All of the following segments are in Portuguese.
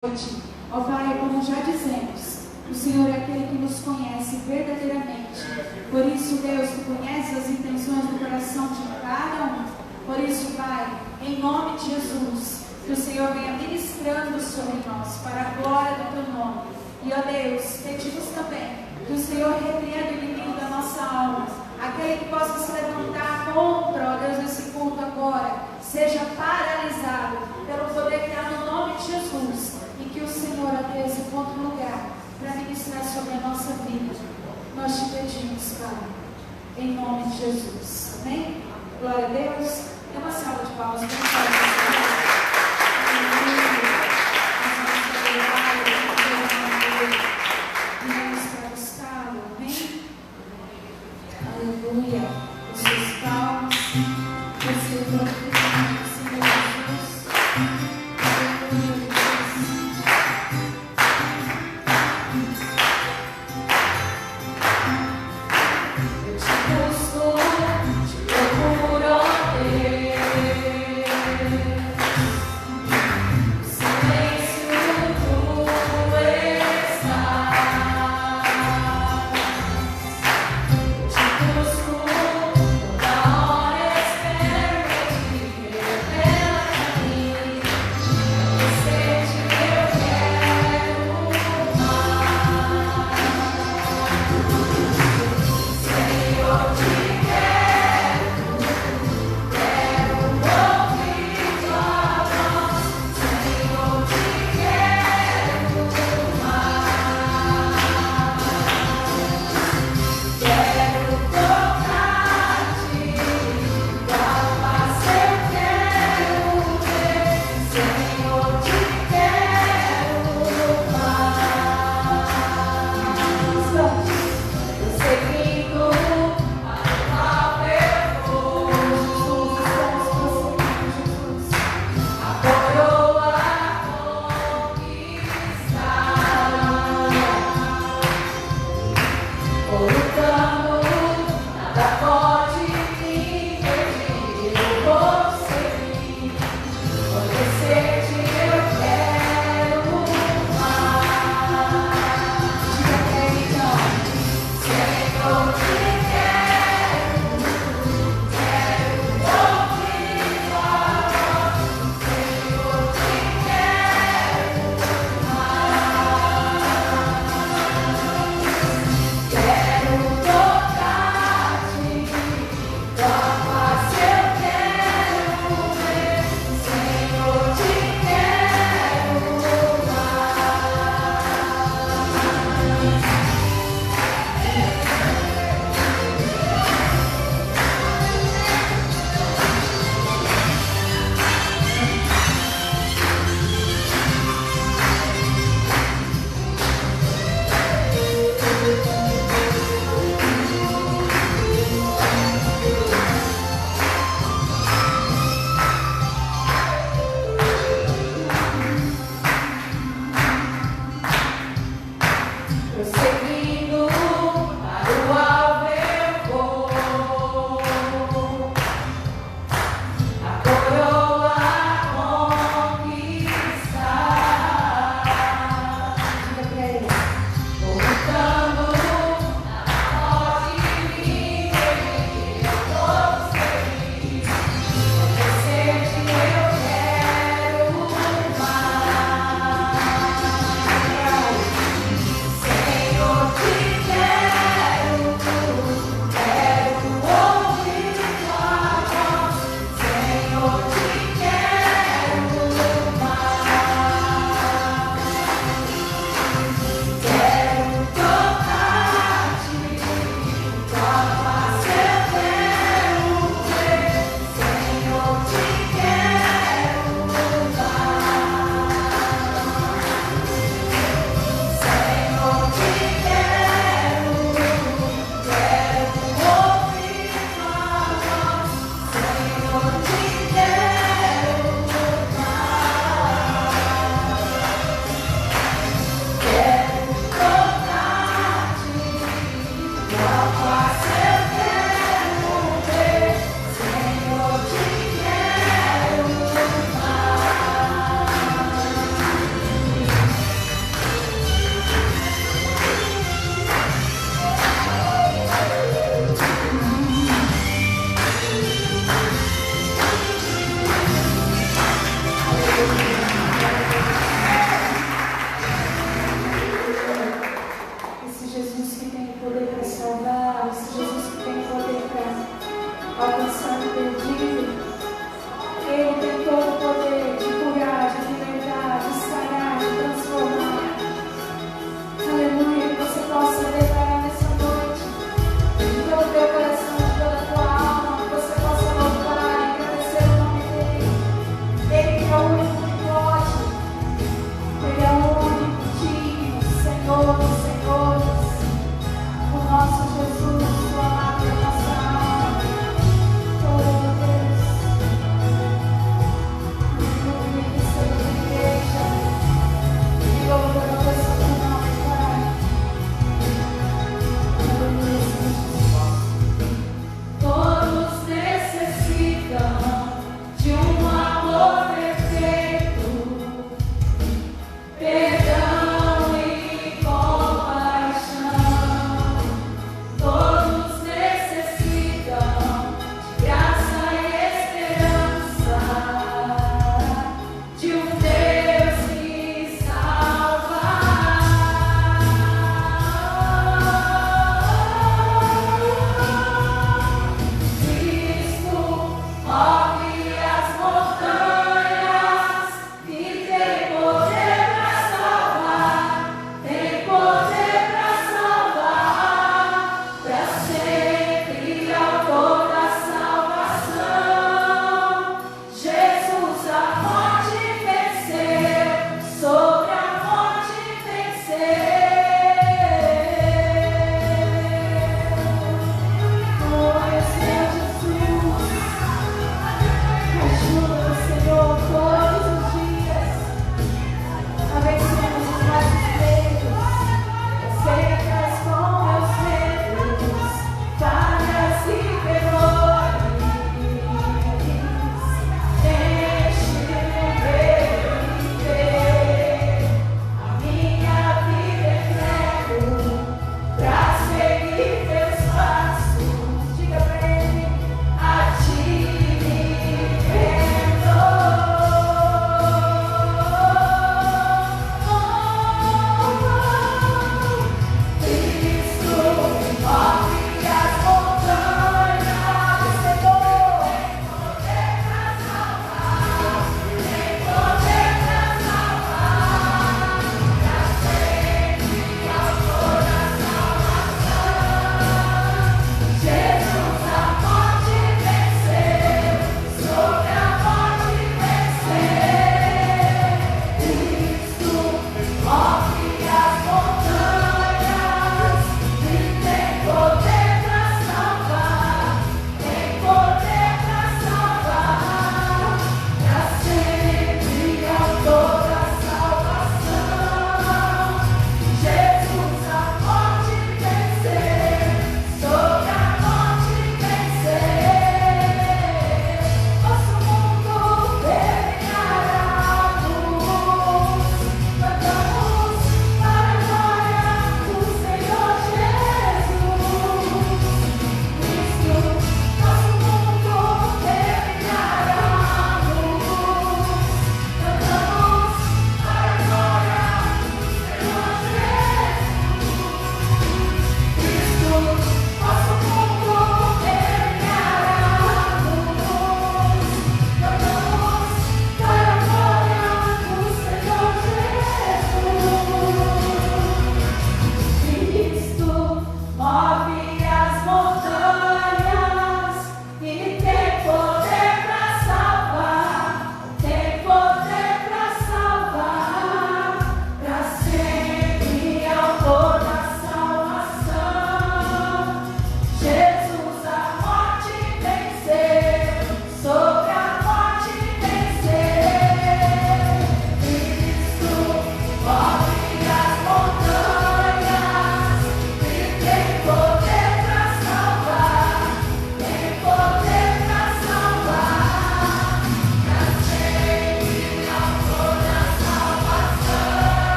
Ó Pai, como já dizemos, o Senhor é aquele que nos conhece verdadeiramente. Por isso, Deus, tu conheces as intenções do coração de cada um. Por isso, Pai, em nome de Jesus, que o Senhor venha ministrando sobre nós, para a glória do teu nome. E, ó Deus, pedimos também que o Senhor repreenda o inimigo da nossa alma, aquele que possa se levantar contra, ó Deus, esse culto agora, seja paralisado pelo poder que há no nome de Jesus. E que o Senhor, ó Deus, encontre lugar para ministrar sobre a nossa vida. Nós te pedimos, Pai, em nome de Jesus. Amém? Glória a Deus. É uma salva de palmas para o Senhor. Vamos para buscá-lo. Amém? Aleluia. Os seus palmas. Receba o Senhor Jesus. Aleluia. Eu te busco, te procuro, Deus.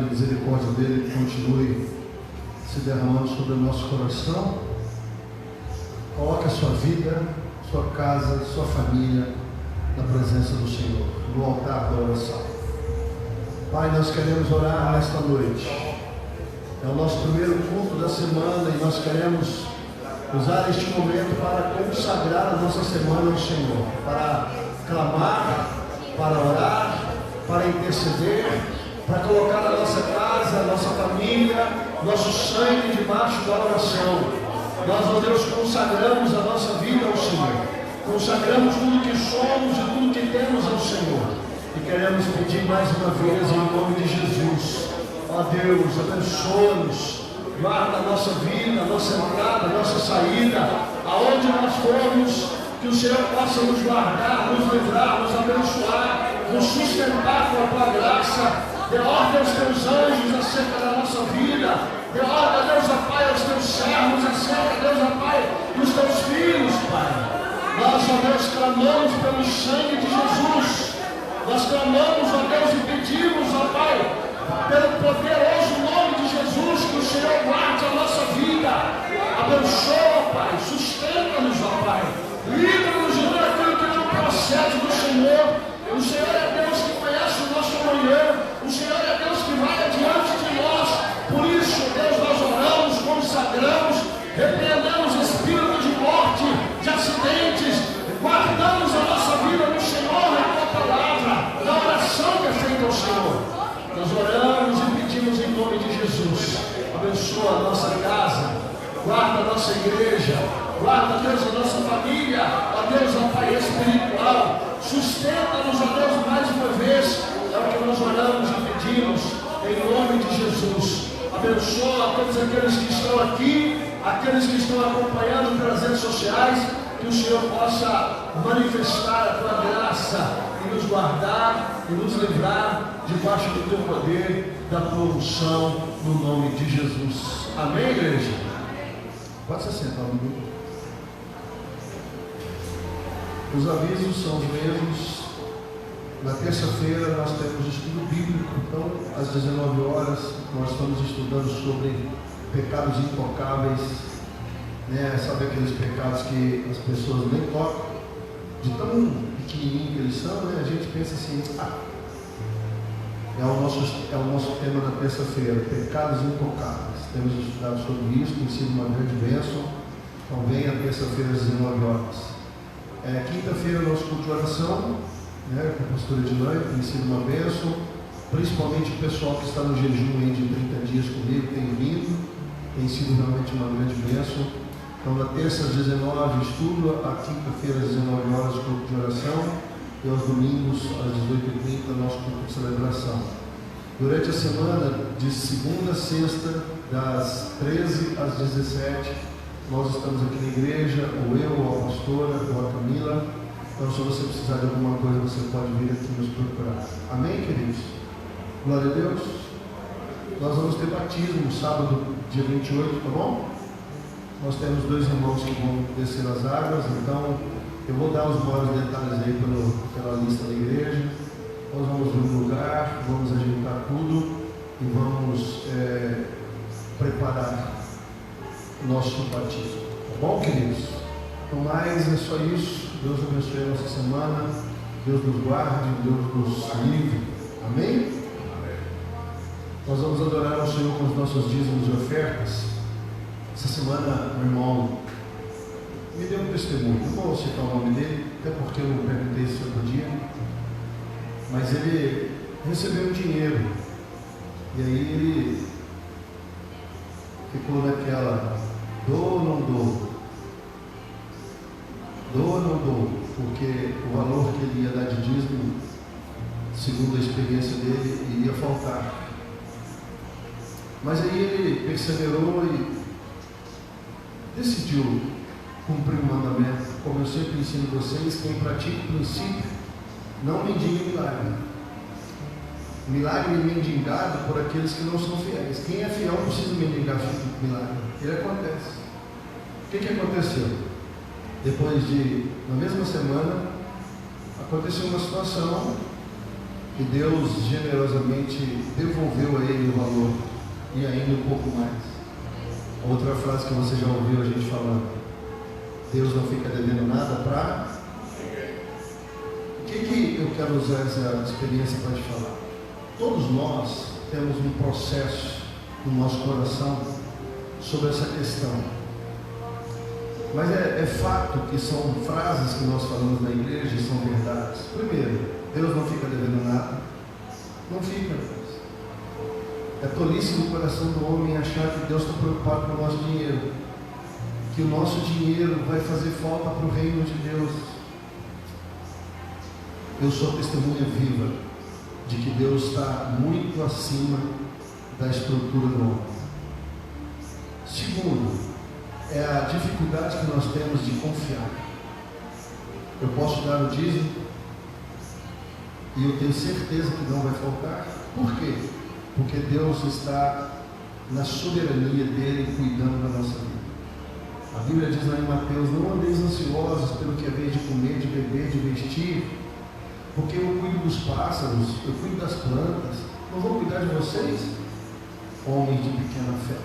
e misericórdia dele continue se derramando sobre o nosso coração. Coloque a sua vida, sua casa, sua família na presença do Senhor, no altar da oração. Pai, nós queremos orar nesta noite. É o nosso primeiro culto da semana e nós queremos usar este momento para consagrar a nossa semana ao Senhor, para clamar, para orar, para interceder, para colocar a nossa casa, a nossa família, nosso sangue debaixo da oração. Nós, ó Deus, consagramos a nossa vida ao Senhor, consagramos tudo que somos e tudo que temos ao Senhor, e queremos pedir mais uma vez em nome de Jesus, ó Deus, abençoa-nos, guarda a nossa vida, a nossa entrada, a nossa saída, aonde nós formos, que o Senhor possa nos guardar, nos livrar, nos abençoar, nos sustentar com a tua graça. Dê ordem aos teus anjos acerca da nossa vida, dê ordem, Deus, ó Pai, aos teus servos acerca, Deus, ó Pai, dos teus filhos, Pai. Nós, ó Deus, clamamos pelo sangue de Jesus, nós clamamos, ó Deus, e pedimos, ó Pai, pelo poderoso nome de Jesus, que o Senhor guarde a nossa vida, abençoa, Pai, sustenta-nos, ó Pai, livra-nos de tudo aquilo que não procede do Senhor. O Senhor é Deus que conhece o nosso amanhã, o Senhor é Deus que vai adiante de nós. Por isso, Deus, nós oramos, consagramos, repreendemos espírito de morte, de acidentes, guardamos a nossa vida no Senhor, na tua palavra, na oração que é feita ao Senhor. Nós oramos e pedimos em nome de Jesus. Abençoa a nossa casa, guarda a nossa igreja, guarda, Deus, a nossa família, ó Deus, ó Pai espiritual. Sustenta-nos, ó Deus, mais uma vez. É o que nós oramos e pedimos em nome de Jesus. Abençoa a todos aqueles que estão aqui, aqueles que estão acompanhando pelas redes sociais, que o Senhor possa manifestar a tua graça e nos guardar e nos livrar debaixo do teu poder, da tua unção, no nome de Jesus. Amém, igreja? Pode se sentar, meu amigo. Os avisos são os mesmos. Na terça-feira nós temos estudo bíblico, então às 19 horas nós estamos estudando sobre pecados intocáveis, né? Sabe aqueles pecados que as pessoas nem tocam, de tão pequenininho que eles são, né? A gente pensa assim, é o nosso tema da terça-feira, pecados intocáveis. Temos estudado sobre isso, tem sido uma grande bênção. Então venha terça-feira às 19 horas. Quinta-feira nosso culto de oração, né, com a pastora Edilane, tem sido uma bênção, principalmente o pessoal que está no jejum aí de 30 dias comigo tem vindo, tem sido realmente uma grande bênção. Então na terça às 19 estudo, a quinta-feira às 19 horas culto de oração e aos domingos às 18h30 nosso culto de celebração. Durante a semana, de segunda a sexta, das 13 às 17, nós estamos aqui na igreja, ou eu, ou a pastora, ou a Camila. Então, se você precisar de alguma coisa, você pode vir aqui nos procurar. Amém, queridos? Glória a Deus. Nós vamos ter batismo sábado, dia 28, tá bom? Nós temos 2 irmãos que vão descer as águas, então eu vou dar os maiores detalhes aí pela lista da igreja. Nós vamos ver um lugar, vamos ajeitar tudo e vamos preparar nosso batismo, tá bom, queridos? No mais, é só isso. Deus abençoe a nossa semana, Deus nos guarde, Deus nos livre. Amém? Amém. Nós vamos adorar ao Senhor com os nossos dízimos e ofertas. Essa semana, meu irmão me deu um testemunho. Não vou citar o nome dele, até porque eu não perguntei se eu podia, mas ele recebeu um dinheiro e aí ele ficou naquela: dou ou não dou? Dou ou não dou? Porque o valor que ele ia dar de dízimo, segundo a experiência dele, iria faltar. Mas aí ele perseverou e decidiu cumprir o mandamento. Como eu sempre ensino vocês, quem pratica o princípio não mendiga milagre. Milagre é mendigado por aqueles que não são fiéis. Quem é fiel não precisa mendigar milagre. Ele acontece. O que aconteceu? Depois de, na mesma semana, aconteceu uma situação E Deus generosamente devolveu a ele o valor e ainda um pouco mais. Outra frase que você já ouviu a gente falando: Deus não fica devendo nada para... O que eu quero usar essa experiência para te falar? Todos nós temos um processo no nosso coração sobre essa questão. Mas é fato que são frases que nós falamos na igreja e são verdades. Primeiro, Deus não fica devendo nada. Não fica, Deus. É tolice no coração do homem achar que Deus está preocupado com o nosso dinheiro, que o nosso dinheiro vai fazer falta para o reino de Deus. Eu sou testemunha viva de que Deus está muito acima da estrutura do homem. Segundo, é a dificuldade que nós temos de confiar. Eu posso dar o dízimo e eu tenho certeza que não vai faltar. Por quê? Porque Deus está na soberania dele, cuidando da nossa vida. A Bíblia diz lá em Mateus: não andeis ansiosos pelo que haveis de comer, de beber, de vestir, porque eu cuido dos pássaros, eu cuido das plantas. Não vou cuidar de vocês, homens de pequena fé?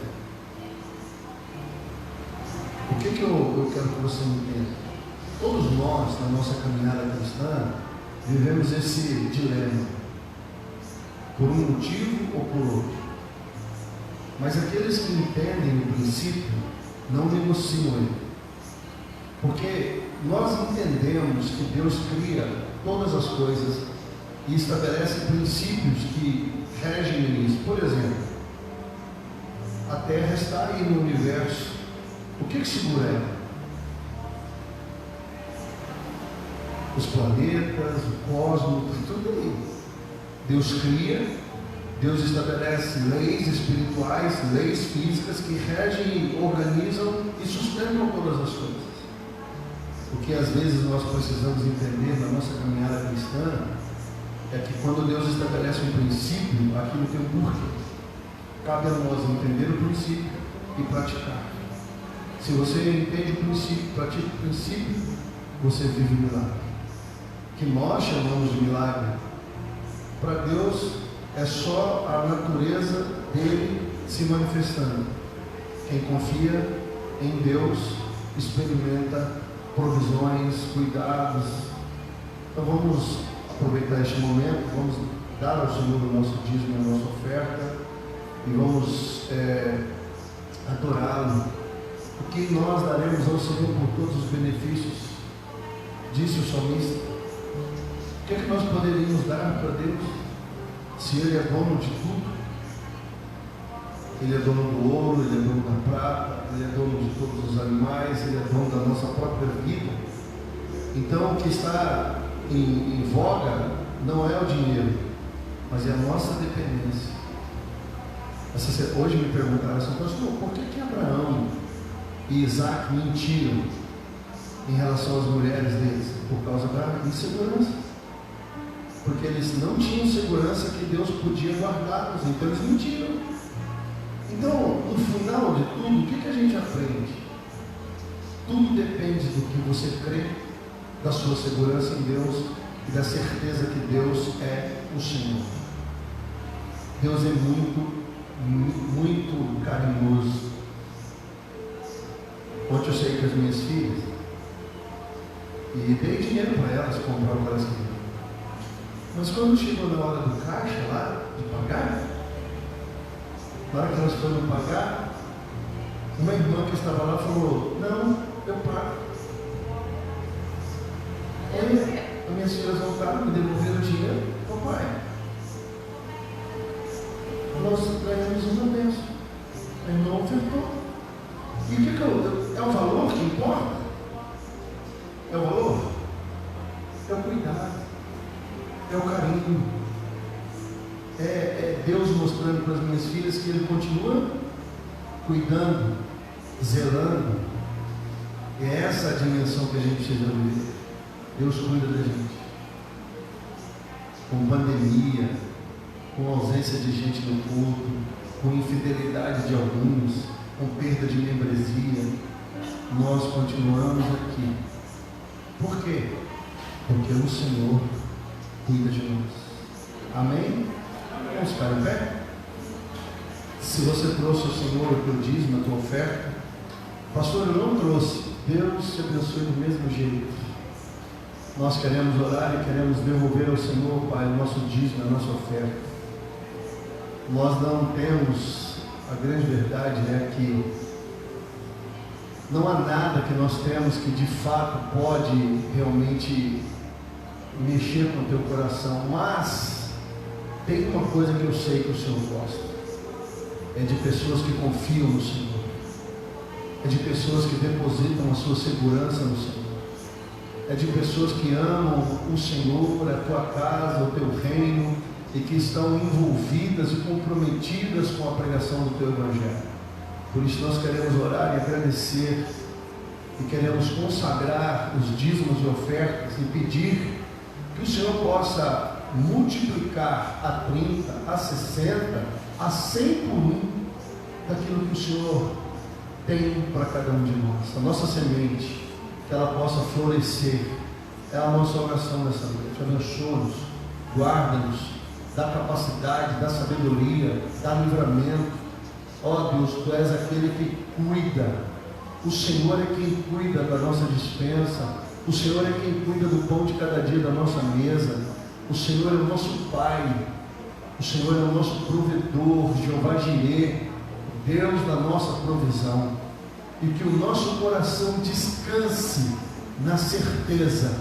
O que eu quero que você entenda? Todos nós, na nossa caminhada cristã, vivemos esse dilema, por um motivo ou por outro. Mas aqueles que entendem o princípio não negociam ele, porque nós entendemos que Deus cria todas as coisas e estabelece princípios que regem isso. Por exemplo, a Terra está aí no universo. O que segura ela? Os planetas, o cosmos, tudo aí. Deus cria, Deus estabelece leis espirituais, leis físicas que regem, organizam e sustentam todas as coisas. O que às vezes nós precisamos entender na nossa caminhada cristã é que quando Deus estabelece um princípio, aquilo tem um porquê. Cabe a nós entender o princípio e praticar. Se você entende o princípio, pratica o princípio, você vive o milagre. Que nós chamamos de milagre, para Deus é só a natureza dele se manifestando. Quem confia em Deus experimenta provisões, cuidados. Então vamos aproveitar este momento, vamos dar ao Senhor o nosso dízimo, a nossa oferta, e vamos adorá-lo. O que nós daremos ao Senhor por todos os benefícios? Disse o salmista. O que é que nós poderíamos dar para Deus, se Ele é dono de tudo? Ele é dono do ouro, Ele é dono da prata, Ele é dono de todos os animais, Ele é dono da nossa própria vida. Então o que está em voga não é o dinheiro, mas é a nossa dependência. Hoje me perguntaram assim: pastor, por que Abraão e Isaac mentiram em relação às mulheres deles? Por causa da insegurança. Porque eles não tinham segurança que Deus podia guardá-los, então eles mentiram. Então, no final de tudo, o que a gente aprende? Tudo depende do que você crê, da sua segurança em Deus e da certeza que Deus é o Senhor. Deus é muito, muito carinhoso. Ontem eu saí com as minhas filhas e dei dinheiro para elas comprar o que elas queriam. Mas quando chegou na hora do caixa lá, de pagar, na hora que elas foram pagar, uma irmã que estava lá falou: não, eu pago. Aí as minhas filhas voltaram, me devolveram o dinheiro. Papai, nós ganhamos uma bênção. A irmã ofertou. E o que é o valor que importa? É o valor? É o cuidado, é o carinho, é Deus mostrando para as minhas filhas que Ele continua cuidando, zelando. É essa a dimensão que a gente precisa viver. Deus cuida da gente. Com pandemia, com ausência de gente no culto, com infidelidade de alguns, com perda de membresia, nós continuamos aqui. Por quê? Porque o Senhor cuida de nós. Amém? Vamos ficar em pé? Se você trouxe ao Senhor o teu dízimo, a tua oferta, pastor, eu não trouxe. Deus te abençoe do mesmo jeito. Nós queremos orar e queremos devolver ao Senhor, Pai, o nosso dízimo, a nossa oferta. Nós não temos, a grande verdade é que não há nada que nós temos que de fato pode realmente mexer com o teu coração, mas tem uma coisa que eu sei que o Senhor gosta, é de pessoas que confiam no Senhor, é de pessoas que depositam a sua segurança no Senhor, é de pessoas que amam o Senhor, a tua casa, o teu reino, e que estão envolvidas e comprometidas com a pregação do teu Evangelho. Por isso nós queremos orar e agradecer, e queremos consagrar os dízimos e ofertas e pedir que o Senhor possa multiplicar a 30, a 60, a 100 por 1 daquilo que o Senhor tem para cada um de nós. A nossa semente, que ela possa florescer, é a nossa oração nessa noite. Abençoa-nos, guarda-nos, dá capacidade, dá sabedoria, dá livramento. Ó Deus, Tu és aquele que cuida. O Senhor é quem cuida da nossa despensa. O Senhor é quem cuida do pão de cada dia da nossa mesa. O Senhor é o nosso Pai. O Senhor é o nosso provedor, Jeová Jireh, Deus da nossa provisão. E que o nosso coração descanse na certeza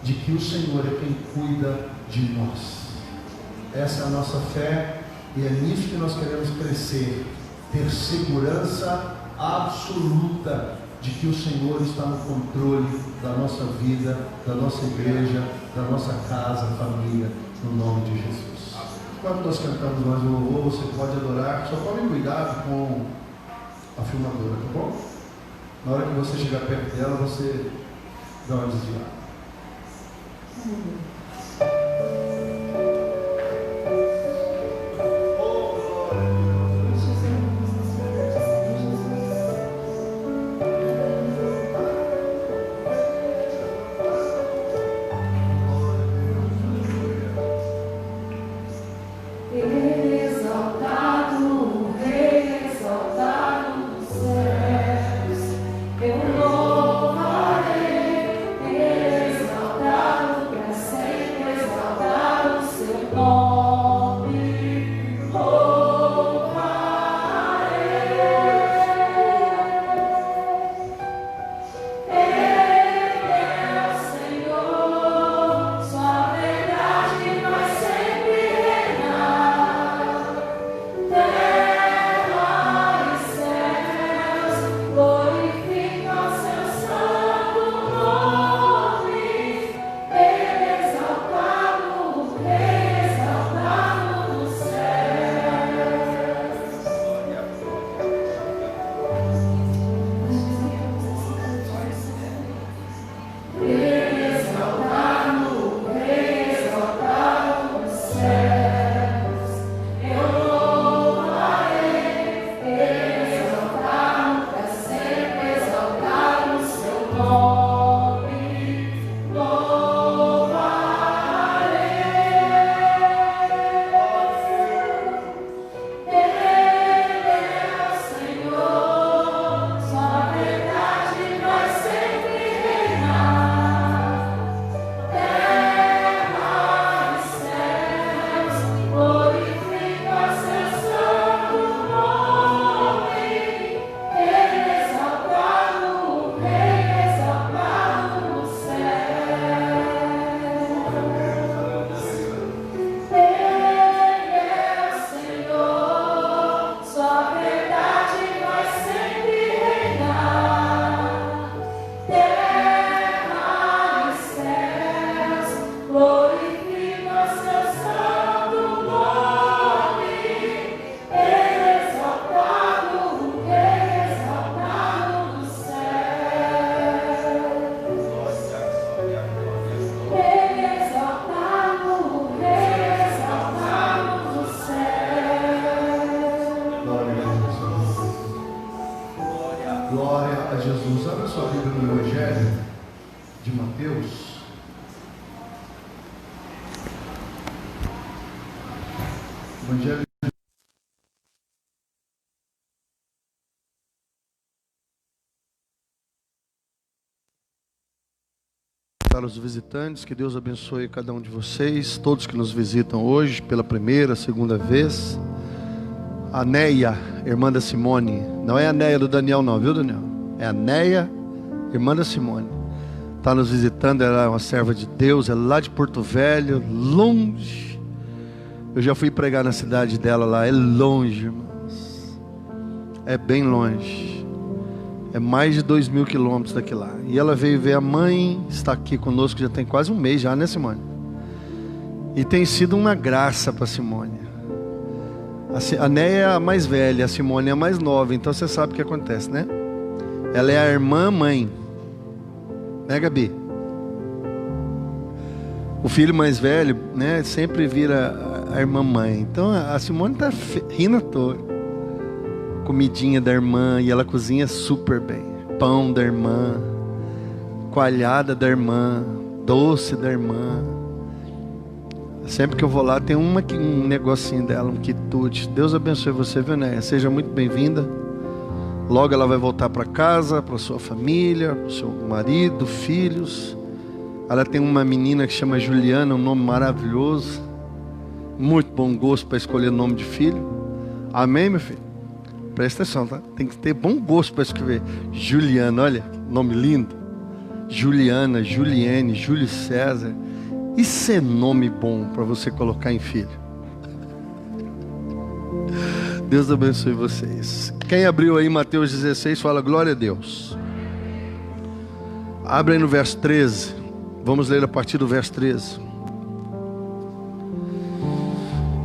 de que o Senhor é quem cuida de nós. Essa é a nossa fé e é nisso que nós queremos crescer. Ter segurança absoluta de que o Senhor está no controle da nossa vida, da nossa igreja, da nossa casa, família, no nome de Jesus. Quando nós cantamos mais um louvor, você pode adorar, só tome cuidado com a filmadora, tá bom? Na hora que você chegar perto dela, você dá uma desviada. Evangelho para os visitantes, que Deus abençoe cada um de vocês, todos que nos visitam hoje pela primeira, segunda vez. A Neia, irmã da Simone, não é a Neia do Daniel não, viu Daniel? É a Neia, irmã da Simone, está nos visitando. Ela é uma serva de Deus, ela é lá de Porto Velho, longe. Eu já fui pregar na cidade dela lá, é longe, irmãos, é bem longe. É mais de 2.000 quilômetros daqui lá. E ela veio ver a mãe, está aqui conosco já tem quase um mês já, né Simone? E tem sido uma graça para Simone. A Néia é a mais velha, a Simone é a mais nova. Então você sabe o que acontece, né? Ela é a irmã mãe, né Gabi? O filho mais velho, né, sempre vira a irmã mãe. Então a Simone está rindo à toa. Comidinha da irmã, e ela cozinha super bem. Pão da irmã, coalhada da irmã, doce da irmã. Sempre que eu vou lá tem um negocinho dela, um quitute. Deus abençoe você, viu, Néia? Seja muito bem-vinda. Logo ela vai voltar para casa, para sua família, para o seu marido, filhos. Ela tem uma menina que chama Juliana, um nome maravilhoso. Muito bom gosto para escolher nome de filho. Amém, meu filho? Presta atenção, tá? Tem que ter bom gosto para escrever. Juliana, olha, nome lindo. Juliana, Juliane, Júlio César. Isso é nome bom para você colocar em filho. Deus abençoe vocês. Quem abriu aí Mateus 16, fala glória a Deus. Abre aí no verso 13. Vamos ler a partir do verso 13.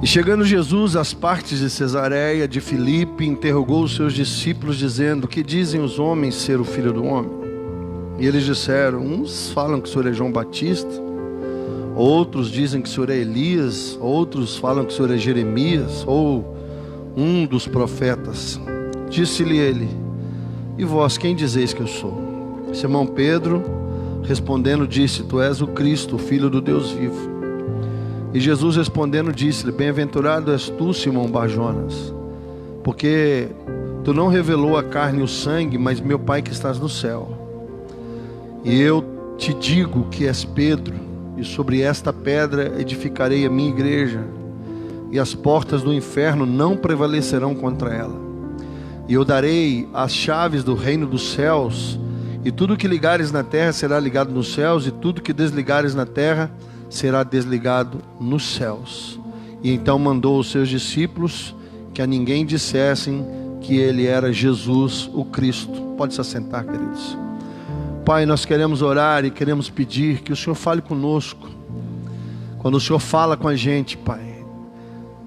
E chegando Jesus às partes de Cesareia de Filipe, interrogou os seus discípulos, dizendo: que dizem os homens ser o Filho do Homem? E eles disseram: uns falam que o Senhor é João Batista, outros dizem que o Senhor é Elias, outros falam que o Senhor é Jeremias, ou um dos profetas. Disse-lhe ele: e vós, quem dizeis que eu sou? Simão Pedro, respondendo, disse: tu és o Cristo, o Filho do Deus vivo. E Jesus respondendo disse-lhe: bem-aventurado és tu, Simão Barjonas, porque tu não revelou a carne e o sangue, mas meu Pai que estás no céu. E eu te digo que és Pedro, e sobre esta pedra edificarei a minha igreja, e as portas do inferno não prevalecerão contra ela. E eu darei as chaves do reino dos céus, e tudo que ligares na terra será ligado nos céus, e tudo que desligares na terra será desligado nos céus. E então mandou os seus discípulos que a ninguém dissessem que ele era Jesus, o Cristo. Pode se assentar, queridos. Pai, nós queremos orar e queremos pedir que o Senhor fale conosco. Quando o Senhor fala com a gente, Pai,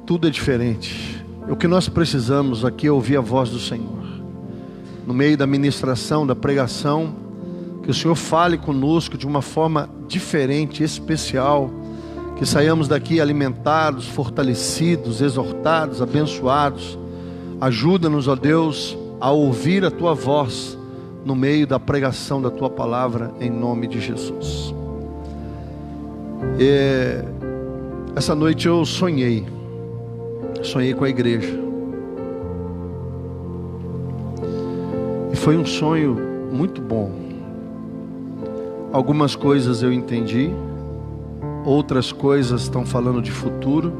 tudo é diferente. O que nós precisamos aqui é ouvir a voz do Senhor. No meio da ministração, da pregação, que o Senhor fale conosco de uma forma diferente, especial. Que saiamos daqui alimentados, fortalecidos, exortados, abençoados. Ajuda-nos, ó Deus, a ouvir a Tua voz no meio da pregação da Tua palavra, em nome de Jesus. Essa noite eu sonhei com a igreja. E foi um sonho muito bom. Algumas coisas eu entendi, outras coisas estão falando de futuro.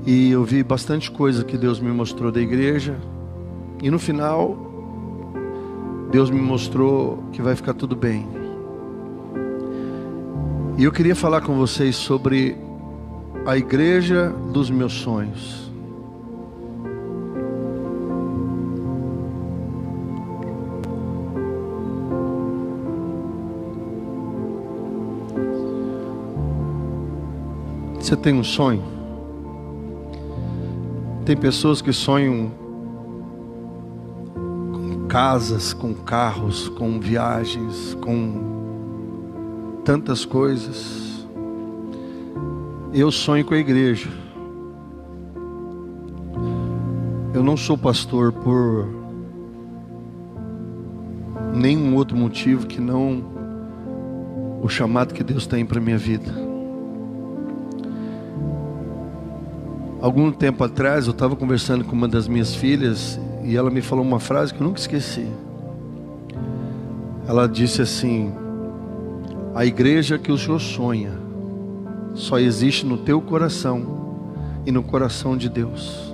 E eu vi bastante coisa que Deus me mostrou da igreja. E no final, Deus me mostrou que vai ficar tudo bem. E eu queria falar com vocês sobre a igreja dos meus sonhos. Você tem um sonho? Tem pessoas que sonham com casas, com carros, com viagens, com tantas coisas. Eu sonho com a igreja. Eu não sou pastor por nenhum outro motivo que não o chamado que Deus tem para a minha vida. Algum tempo atrás eu estava conversando com uma das minhas filhas e ela me falou uma frase que eu nunca esqueci. Ela disse assim: a igreja que o Senhor sonha só existe no teu coração e no coração de Deus.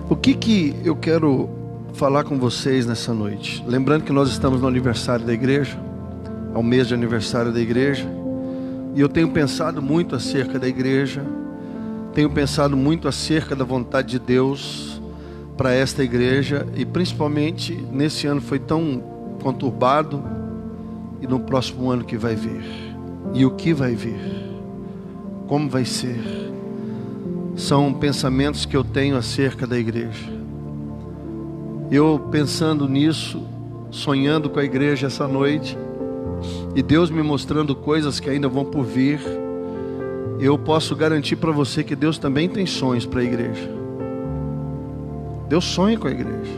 O que eu quero falar com vocês nessa noite? Lembrando que nós estamos no aniversário da igreja, é o mês de aniversário da igreja, e eu tenho pensado muito acerca da igreja, tenho pensado muito acerca da vontade de Deus para esta igreja, e principalmente nesse ano foi tão conturbado, e no próximo ano que vai vir, e o que vai vir, como vai ser. São pensamentos que eu tenho acerca da igreja. Eu pensando nisso, sonhando com a igreja essa noite, e Deus me mostrando coisas que ainda vão por vir, eu posso garantir para você que Deus também tem sonhos para a igreja. Deus sonha com a igreja.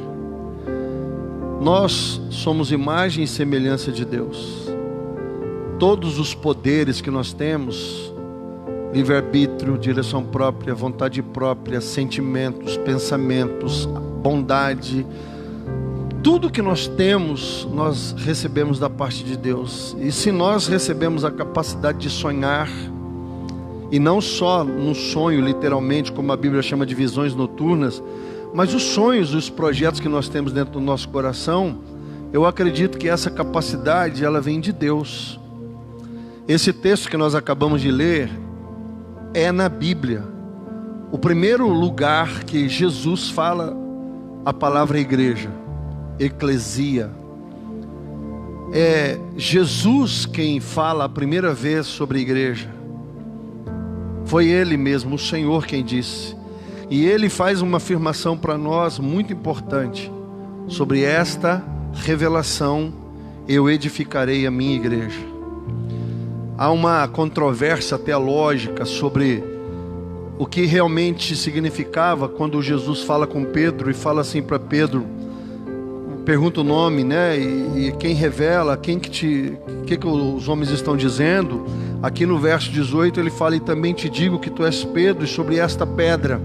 Nós somos imagem e semelhança de Deus. Todos os poderes que nós temos, livre-arbítrio, direção própria, vontade própria, sentimentos, pensamentos, bondade, tudo que nós temos, nós recebemos da parte de Deus. E se nós recebemos a capacidade de sonhar, e não só no sonho literalmente, como a Bíblia chama de visões noturnas, mas os sonhos, os projetos que nós temos dentro do nosso coração, eu acredito que essa capacidade, ela vem de Deus. Esse texto que nós acabamos de ler é na Bíblia. O primeiro lugar que Jesus fala a palavra igreja, eclesia. É Jesus quem fala a primeira vez sobre a igreja. Foi Ele mesmo, o Senhor, quem disse. E Ele faz uma afirmação para nós muito importante. Sobre esta revelação eu edificarei a minha igreja. Há uma controvérsia teológica sobre o que realmente significava quando Jesus fala com Pedro e fala assim para Pedro, pergunta o nome, né? E quem revela, que os homens estão dizendo. Aqui no verso 18 ele fala: e também te digo que tu és Pedro, e sobre esta pedra.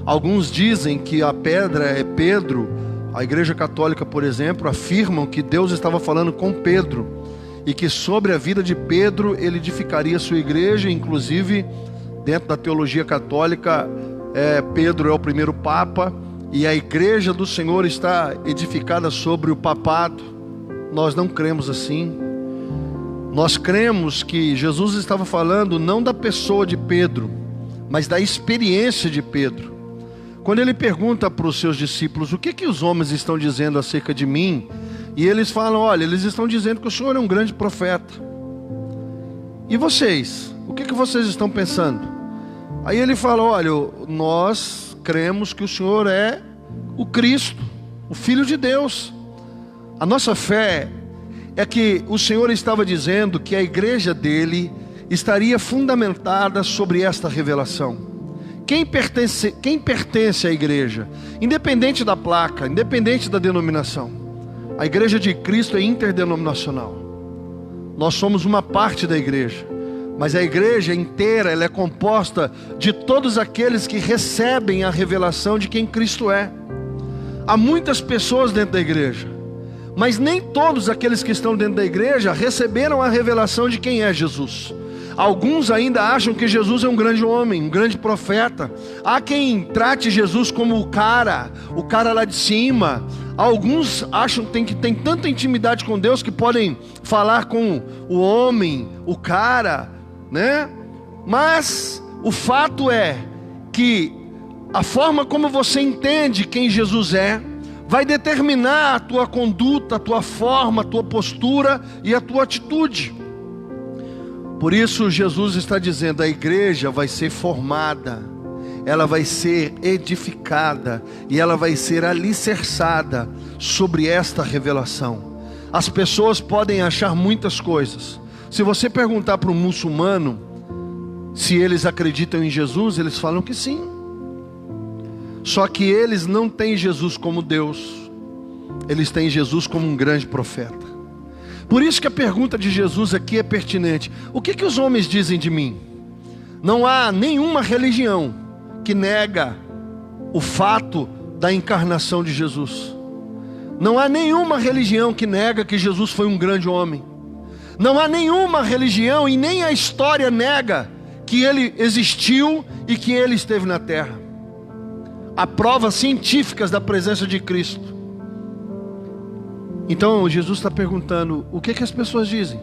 Alguns dizem que a pedra é Pedro. A Igreja Católica, por exemplo, afirmam que Deus estava falando com Pedro, e que sobre a vida de Pedro ele edificaria a sua igreja. Inclusive, dentro da teologia católica, Pedro é o primeiro Papa, e a igreja do Senhor está edificada sobre o papado. Nós não cremos assim. Nós cremos que Jesus estava falando não da pessoa de Pedro, mas da experiência de Pedro. Quando ele pergunta para os seus discípulos: o que os homens estão dizendo acerca de mim? E eles falam: olha, eles estão dizendo que o Senhor é um grande profeta. E vocês? O que vocês estão pensando? Aí ele fala: olha, nós cremos que o Senhor é o Cristo, o Filho de Deus. A nossa fé é que o Senhor estava dizendo que a igreja dele estaria fundamentada sobre esta revelação. Quem pertence à igreja? Independente da placa, independente da denominação. A igreja de Cristo é interdenominacional. Nós somos uma parte da igreja, mas a igreja inteira, ela é composta de todos aqueles que recebem a revelação de quem Cristo é. Há muitas pessoas dentro da igreja, mas nem todos aqueles que estão dentro da igreja receberam a revelação de quem é Jesus. Alguns ainda acham que Jesus é um grande homem, um grande profeta. Há quem trate Jesus como o cara lá de cima. Alguns acham que tem tanta intimidade com Deus que podem falar com o homem, o cara, né? Mas o fato é que a forma como você entende quem Jesus é vai determinar a tua conduta, a tua forma, a tua postura e a tua atitude. Por isso Jesus está dizendo: a igreja vai ser formada, ela vai ser edificada e ela vai ser alicerçada sobre esta revelação. As pessoas podem achar muitas coisas. Se você perguntar para um muçulmano se eles acreditam em Jesus, eles falam que sim. Só que eles não têm Jesus como Deus, eles têm Jesus como um grande profeta. Por isso que a pergunta de Jesus aqui é pertinente: o que os homens dizem de mim? Não há nenhuma religião que nega o fato da encarnação de Jesus. Não há nenhuma religião que nega que Jesus foi um grande homem. Não há nenhuma religião e nem a história nega que ele existiu e que ele esteve na terra. Há provas científicas da presença de Cristo. Então Jesus está perguntando: o que as pessoas dizem?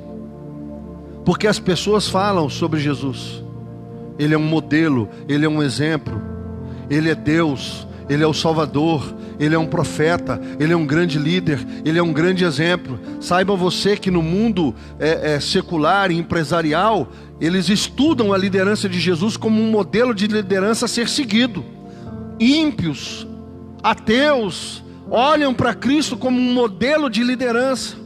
Porque as pessoas falam sobre Jesus. Ele é um modelo, ele é um exemplo, ele é Deus, ele é o Salvador, ele é um profeta, ele é um grande líder, ele é um grande exemplo. Saiba você que no mundo secular e empresarial, eles estudam a liderança de Jesus como um modelo de liderança a ser seguido. Ímpios, ateus, olham para Cristo como um modelo de liderança.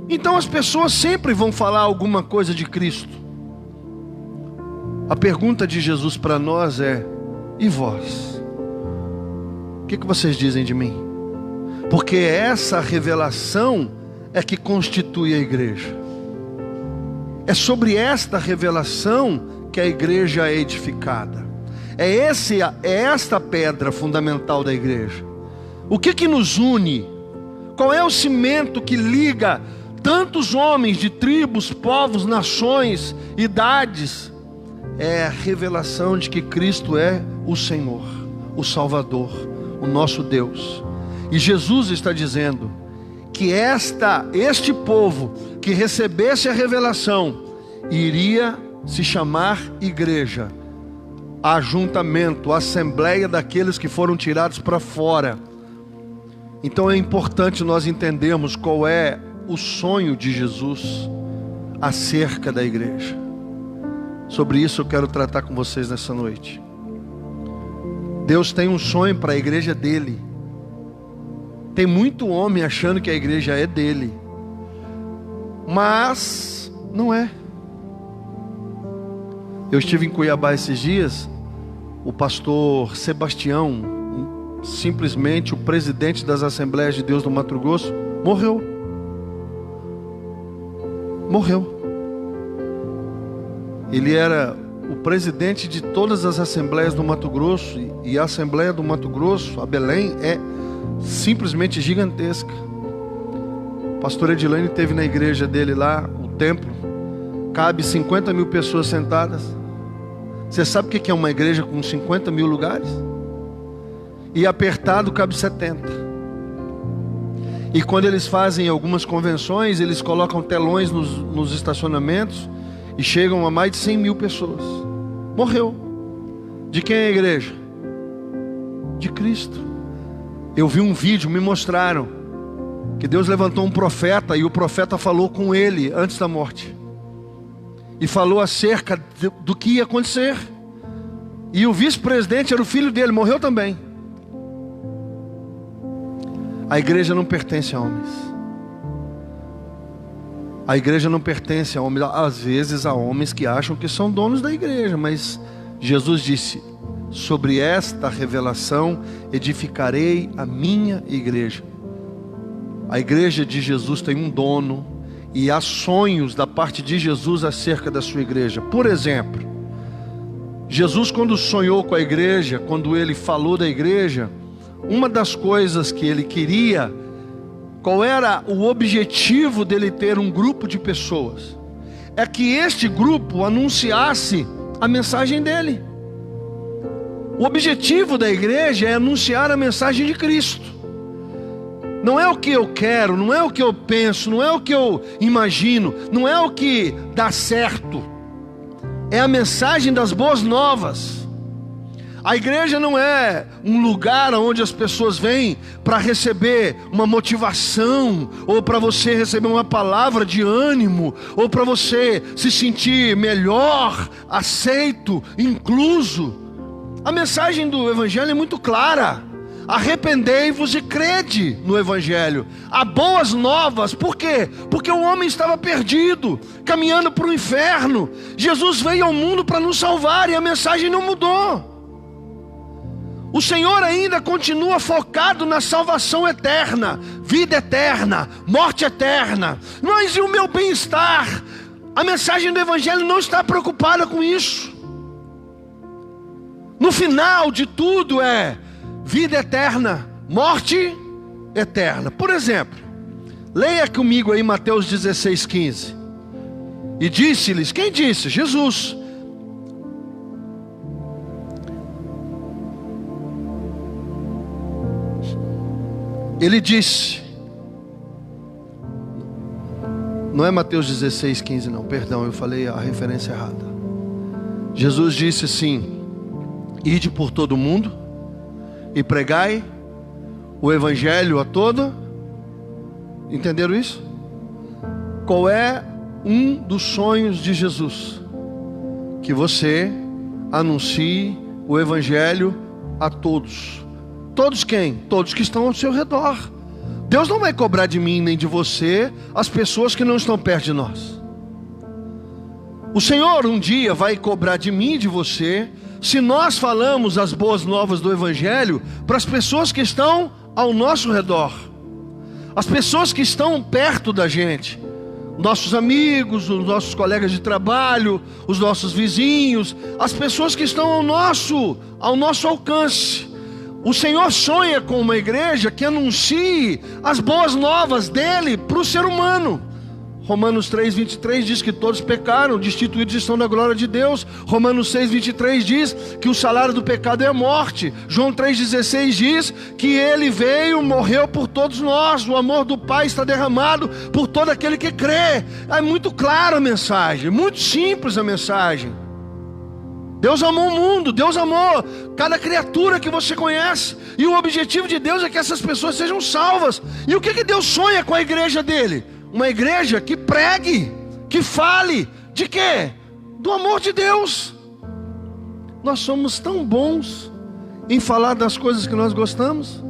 Então as pessoas sempre vão falar alguma coisa de Cristo. A pergunta de Jesus para nós é: e vós? O que vocês dizem de mim? Porque essa revelação é que constitui a igreja. É sobre esta revelação que a igreja é edificada. É esta pedra fundamental da igreja. O que nos une? Qual é o cimento que liga tantos homens de tribos, povos, nações, idades? É a revelação de que Cristo é o Senhor, o Salvador, o nosso Deus. E Jesus está dizendo que este povo que recebesse a revelação iria se chamar igreja, ajuntamento, assembleia daqueles que foram tirados para fora. Então é importante nós entendermos qual é o sonho de Jesus acerca da igreja. Sobre isso eu quero tratar com vocês nessa noite. Deus tem um sonho para a igreja dele. Tem muito homem achando que a igreja é dele, mas não é. Eu estive em Cuiabá esses dias. O pastor Sebastião, simplesmente o presidente das Assembleias de Deus do Mato Grosso, morreu. Ele era o presidente de todas as assembleias do Mato Grosso, e a Assembleia do Mato Grosso, a Belém, é simplesmente gigantesca. O pastor Edilene esteve na igreja dele lá, o templo, cabe 50 mil pessoas sentadas. Você sabe o que é uma igreja com 50 mil lugares? E apertado cabe 70. E quando eles fazem algumas convenções, eles colocam telões nos estacionamentos e chegam a mais de 100 mil pessoas. Morreu. De quem é a igreja? De Cristo. Eu vi um vídeo, me mostraram que Deus levantou um profeta, e o profeta falou com ele antes da morte, e falou acerca do que ia acontecer. E o vice-presidente era o filho dele, morreu também. A igreja não pertence a homens. A igreja não pertence a homens. Às vezes há homens que acham que são donos da igreja, mas Jesus disse: sobre esta revelação edificarei a minha igreja. A igreja de Jesus tem um dono, e há sonhos da parte de Jesus acerca da sua igreja. Por exemplo, Jesus, quando sonhou com a igreja, quando ele falou da igreja, uma das coisas que ele queria, qual era o objetivo dele ter um grupo de pessoas? É que este grupo anunciasse a mensagem dele. O objetivo da igreja é anunciar a mensagem de Cristo. Não é o que eu quero, não é o que eu penso, não é o que eu imagino, não é o que dá certo. É a mensagem das boas novas. A igreja não é um lugar onde as pessoas vêm para receber uma motivação, ou para você receber uma palavra de ânimo, ou para você se sentir melhor, aceito, incluso. A mensagem do Evangelho é muito clara: arrependei-vos e crede no Evangelho. Há boas novas. Por quê? Porque o homem estava perdido, caminhando para o inferno. Jesus veio ao mundo para nos salvar, e a mensagem não mudou. O Senhor ainda continua focado na salvação eterna, vida eterna, morte eterna. Mas e o meu bem-estar? A mensagem do Evangelho não está preocupada com isso. No final de tudo é vida eterna, morte eterna. Por exemplo, leia comigo aí Mateus 16:15. E disse-lhes, quem disse? Jesus. Ele disse, não é Mateus 16:15 não, perdão, eu falei a referência errada. Jesus disse assim: ide por todo o mundo e pregai o evangelho a todo. Entenderam isso? Qual é um dos sonhos de Jesus? Que você anuncie o evangelho a todos. Todos quem? Todos que estão ao seu redor. Deus não vai cobrar de mim nem de você as pessoas que não estão perto de nós. O Senhor um dia vai cobrar de mim e de você se nós falamos as boas novas do evangelho para as pessoas que estão ao nosso redor, as pessoas que estão perto da gente, nossos amigos, os nossos colegas de trabalho, os nossos vizinhos, as pessoas que estão ao nosso alcance. O Senhor sonha com uma igreja que anuncie as boas novas dele para o ser humano. Romanos 3:23 diz que todos pecaram, destituídos estão da glória de Deus. Romanos 6:23 diz que o salário do pecado é a morte. João 3:16 diz que ele veio, morreu por todos nós. O amor do Pai está derramado por todo aquele que crê. É muito clara a mensagem, muito simples a mensagem. Deus amou o mundo, Deus amou cada criatura que você conhece. E o objetivo de Deus é que essas pessoas sejam salvas. E o que Deus sonha com a igreja dele? Uma igreja que pregue, que fale, de quê? Do amor de Deus. Nós somos tão bons em falar das coisas que nós gostamos.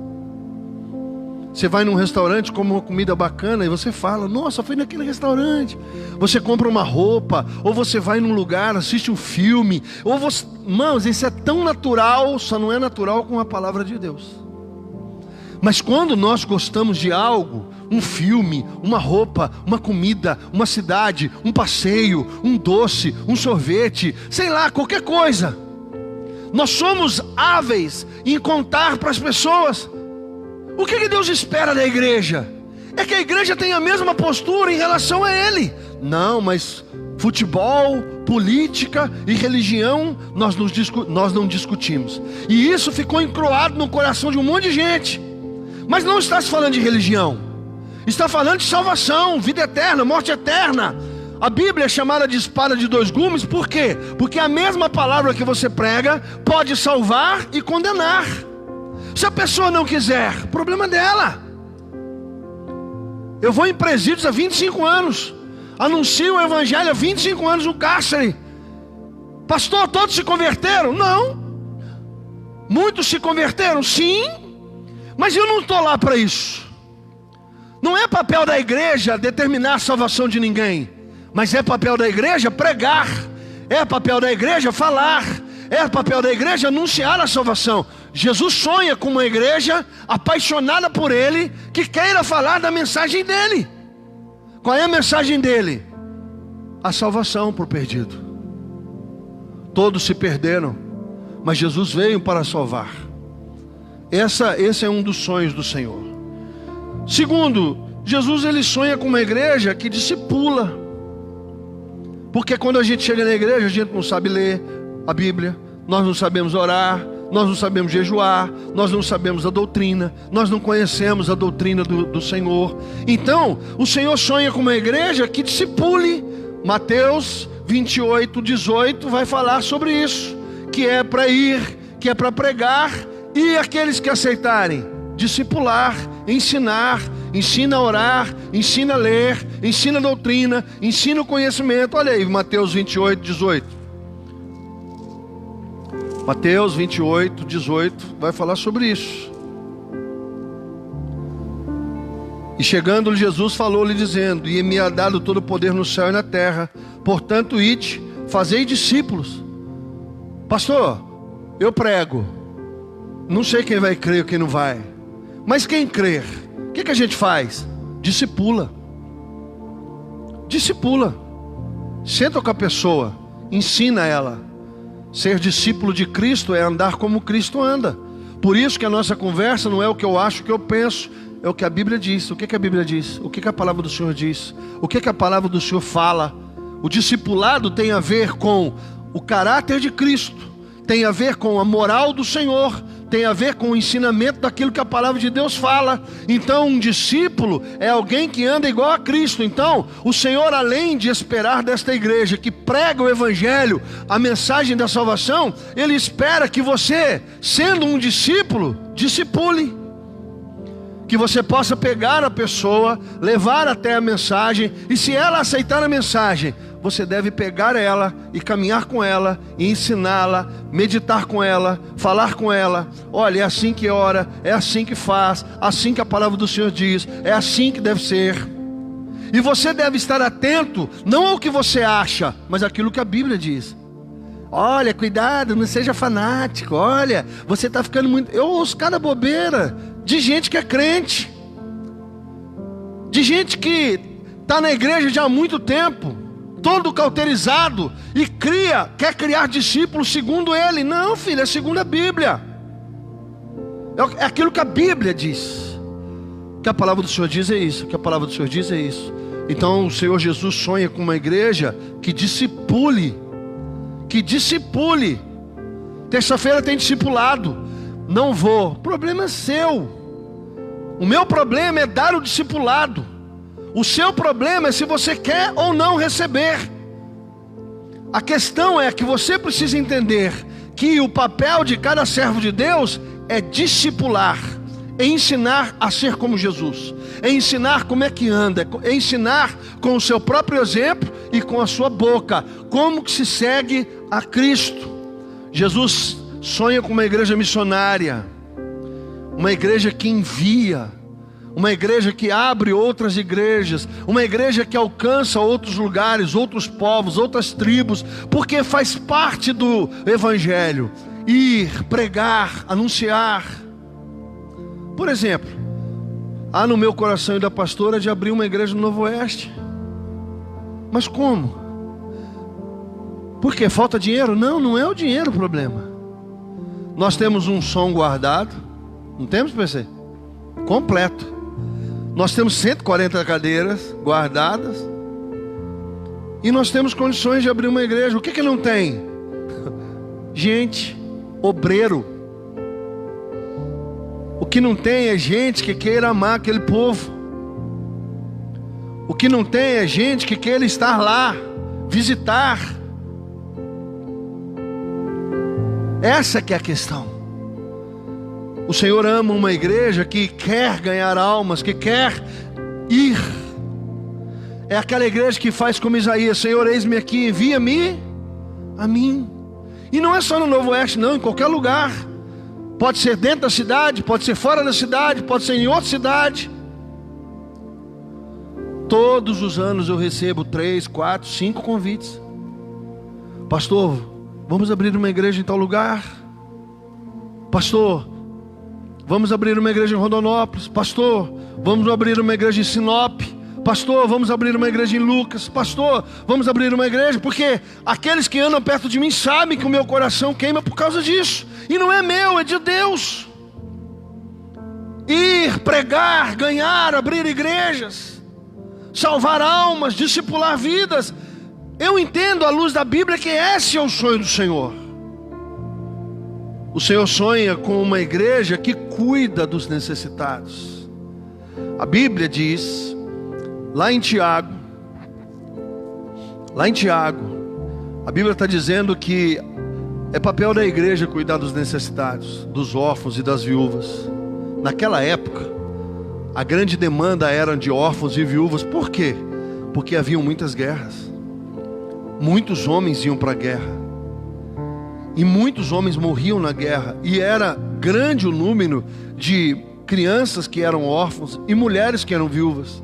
Você vai num restaurante, come uma comida bacana e você fala, nossa, foi naquele restaurante. Você compra uma roupa, ou você vai num lugar, assiste um filme, ou você... Irmãos, isso é tão natural, só não é natural com a palavra de Deus. Mas quando nós gostamos de algo, um filme, uma roupa, uma comida, uma cidade, um passeio, um doce, um sorvete, sei lá, qualquer coisa, nós somos hábeis em contar para as pessoas. O que Deus espera da igreja? É que a igreja tenha a mesma postura em relação a Ele. Não, mas futebol, política e religião nós não discutimos. E isso ficou encroado no coração de um monte de gente. Mas não está se falando de religião, está falando de salvação, vida eterna, morte eterna. A Bíblia é chamada de espada de dois gumes, por quê? Porque a mesma palavra que você prega pode salvar e condenar. Se a pessoa não quiser, problema dela. Eu vou em presídios há 25 anos, anuncio o evangelho há 25 anos no cárcere. Pastor, todos se converteram? Não. Muitos se converteram? Sim. Mas eu não estou lá para isso. Não é papel da igreja determinar a salvação de ninguém, mas é papel da igreja pregar, é papel da igreja falar, é papel da igreja anunciar a salvação. Jesus sonha com uma igreja apaixonada por Ele, que queira falar da mensagem dEle. Qual é a mensagem dEle? A salvação para o perdido. Todos se perderam, mas Jesus veio para salvar. Esse é um dos sonhos do Senhor. Segundo, Jesus ele sonha com uma igreja que discipula. Porque quando a gente chega na igreja, a gente não sabe ler a Bíblia, nós não sabemos orar, nós não sabemos jejuar, nós não sabemos a doutrina, nós não conhecemos a doutrina do Senhor. Então, o Senhor sonha com uma igreja que discipule. Mateus 28:18 vai falar sobre isso, que é para ir, que é para pregar, e aqueles que aceitarem, discipular, ensinar, ensina a orar, ensina a ler, ensina a doutrina, ensina o conhecimento. Olha aí, Mateus 28:18. Mateus 28:18 vai falar sobre isso. E chegando Jesus falou-lhe dizendo: e me é dado todo o poder no céu e na terra, portanto ide, fazei discípulos. Pastor, eu prego, não sei quem vai crer ou quem não vai, mas quem crer, o que a gente faz? Discipula. Discipula. Senta com a pessoa, ensina ela. Ser discípulo de Cristo é andar como Cristo anda. Por isso que a nossa conversa não é o que eu acho, o que eu penso, é o que a Bíblia diz. O que a Bíblia diz? O que a palavra do Senhor diz? O que a palavra do Senhor fala? O discipulado tem a ver com o caráter de Cristo, tem a ver com a moral do Senhor, tem a ver com o ensinamento daquilo que a palavra de Deus fala. Então um discípulo é alguém que anda igual a Cristo. Então o Senhor, além de esperar desta igreja que prega o Evangelho, a mensagem da salvação, Ele espera que você, sendo um discípulo, discipule. Que você possa pegar a pessoa, levar até a mensagem, e se ela aceitar a mensagem, você deve pegar ela e caminhar com ela, e ensiná-la, meditar com ela, falar com ela. Olha, é assim que ora, é assim que faz, assim que a palavra do Senhor diz, é assim que deve ser. E você deve estar atento, não ao que você acha, mas àquilo que a Bíblia diz. Olha, cuidado, não seja fanático. Olha, você está ficando muito... Eu ouço cada bobeira de gente que é crente, de gente que está na igreja já há muito tempo, todo cauterizado, e quer criar discípulos segundo ele. Não, filho, é segundo a Bíblia. É aquilo que a Bíblia diz. O que a palavra do Senhor diz é isso. O que a palavra do Senhor diz é isso. Então o Senhor Jesus sonha com uma igreja que discipule. Terça-feira tem discipulado. Não vou. O problema é seu. O meu problema é dar o discipulado. O seu problema é se você quer ou não receber. A questão é que você precisa entender que o papel de cada servo de Deus é discipular, é ensinar a ser como Jesus, é ensinar como é que anda, é ensinar com o seu próprio exemplo e com a sua boca como que se segue a Cristo. Jesus sonha com uma igreja missionária, uma igreja que envia, uma igreja que abre outras igrejas, uma igreja que alcança outros lugares, outros povos, outras tribos, porque faz parte do Evangelho. Ir, pregar, anunciar. Por exemplo, há no meu coração e da pastora de abrir uma igreja no Novo Oeste. Mas como? Por quê? Falta dinheiro? Não, não é o dinheiro o problema. Nós temos um som guardado. Não temos, PC? Completo. Nós temos 140 cadeiras guardadas. E nós temos condições de abrir uma igreja. O que não tem? Gente, obreiro. O que não tem é gente que queira amar aquele povo. O que não tem é gente que queira estar lá, visitar. Essa que é a questão. O Senhor ama uma igreja que quer ganhar almas, que quer ir. É aquela igreja que faz como Isaías: Senhor, eis-me aqui, envia-me a mim. E não é só no Novo Oeste, não, em qualquer lugar. Pode ser dentro da cidade, pode ser fora da cidade, pode ser em outra cidade. Todos os anos eu recebo 3, 4, 5 convites. Pastor, vamos abrir uma igreja em tal lugar. Pastor, vamos abrir uma igreja em Rondonópolis. Pastor, vamos abrir uma igreja em Sinop. Pastor, vamos abrir uma igreja em Lucas. Pastor, vamos abrir uma igreja. Porque aqueles que andam perto de mim sabem que o meu coração queima por causa disso. E não é meu, é de Deus. Ir, pregar, ganhar, abrir igrejas, salvar almas, discipular vidas. Eu entendo à luz da Bíblia que esse é o sonho do Senhor. O Senhor sonha com uma igreja que cuida dos necessitados. A Bíblia diz, lá em Tiago, a Bíblia está dizendo que é papel da igreja cuidar dos necessitados, dos órfãos e das viúvas. Naquela época, a grande demanda era de órfãos e viúvas. Por quê? Porque haviam muitas guerras. Muitos homens iam para a guerra. E muitos homens morriam na guerra. E era grande o número de crianças que eram órfãos e mulheres que eram viúvas.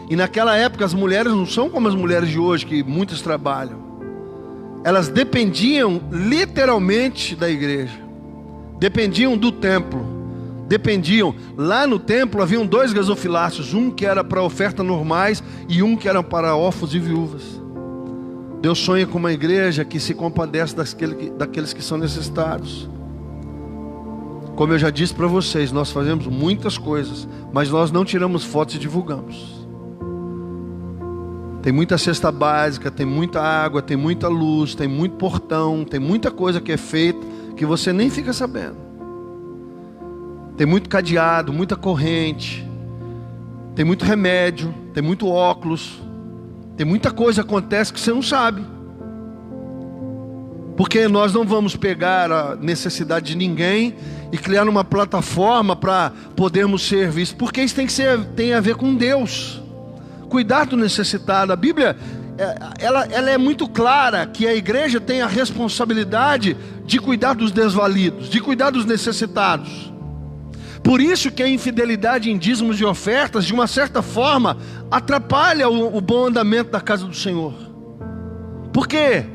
E naquela época as mulheres não são como as mulheres de hoje, que muitas trabalham. Elas dependiam literalmente da igreja. Dependiam do templo. Dependiam. Lá no templo haviam 2 gasofilácios. Um que era para ofertas normais e um que era para órfãos e viúvas. Deus sonha com uma igreja que se compadece daqueles que são necessitados. Como eu já disse para vocês, nós fazemos muitas coisas, mas nós não tiramos fotos e divulgamos. Tem muita cesta básica, tem muita água, tem muita luz, tem muito portão, tem muita coisa que é feita que você nem fica sabendo. Tem muito cadeado, muita corrente, tem muito remédio, tem muito óculos, tem muita coisa que acontece que você não sabe. Porque nós não vamos pegar a necessidade de ninguém e criar uma plataforma para podermos ser vistos. Porque isso tem a ver com Deus. Cuidar do necessitado. A Bíblia, ela é muito clara que a igreja tem a responsabilidade de cuidar dos desvalidos, de cuidar dos necessitados. Por isso que a infidelidade em dízimos e ofertas, de uma certa forma, atrapalha o bom andamento da casa do Senhor. Por quê?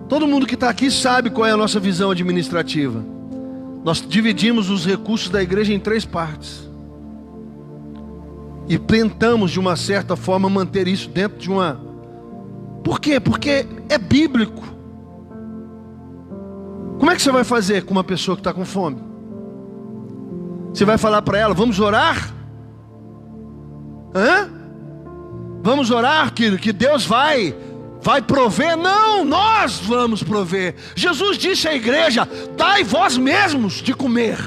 Todo mundo que está aqui sabe qual é a nossa visão administrativa. Nós dividimos os recursos da igreja em 3 partes. E tentamos, de uma certa forma, manter isso dentro de uma... Por quê? Porque é bíblico. Como é que você vai fazer com uma pessoa que está com fome? Você vai falar para ela, vamos orar? Vamos orar que Deus vai prover? Não, nós vamos prover. Jesus disse à igreja, dai vós mesmos de comer.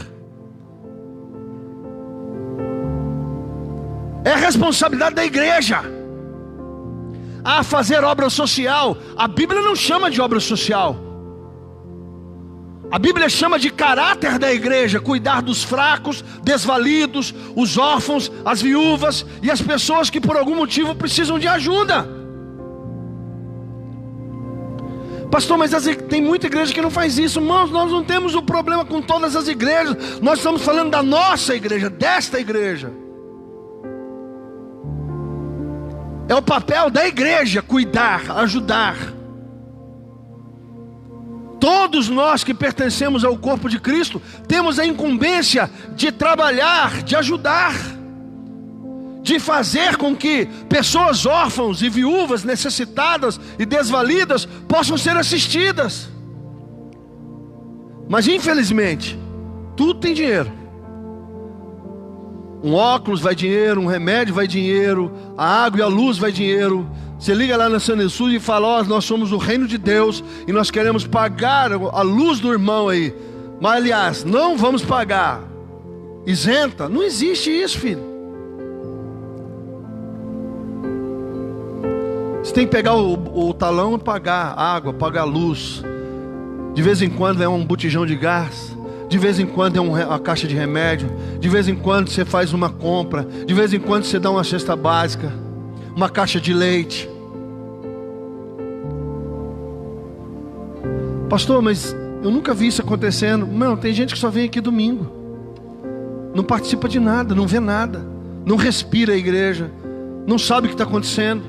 É responsabilidade da igreja a fazer obra social. A Bíblia não chama de obra social. A Bíblia chama de caráter da igreja, cuidar dos fracos, desvalidos, os órfãos, as viúvas e as pessoas que por algum motivo precisam de ajuda. Pastor, mas tem muita igreja que não faz isso. Irmãos, nós não temos um problema com todas as igrejas. Nós estamos falando da nossa igreja, desta igreja. É o papel da igreja cuidar, ajudar. Todos nós que pertencemos ao corpo de Cristo temos a incumbência de trabalhar, de ajudar, de fazer com que pessoas órfãos e viúvas, necessitadas e desvalidas possam ser assistidas. Mas infelizmente, tudo tem dinheiro. Um óculos vai dinheiro, um remédio vai dinheiro, a água e a luz vai dinheiro. Você liga lá na Sanesul e fala, nós somos o reino de Deus e nós queremos pagar a luz do irmão aí. Mas aliás, não vamos pagar. Isenta? Não existe isso, filho. Você tem que pegar o talão e pagar a água, pagar a luz. De vez em quando é um botijão de gás. De vez em quando é uma caixa de remédio. De vez em quando você faz uma compra. De vez em quando você dá uma cesta básica. Uma caixa de leite. Pastor, mas eu nunca vi isso acontecendo. Não, tem gente que só vem aqui domingo. Não participa de nada, não vê nada. Não respira a igreja. Não sabe o que está acontecendo.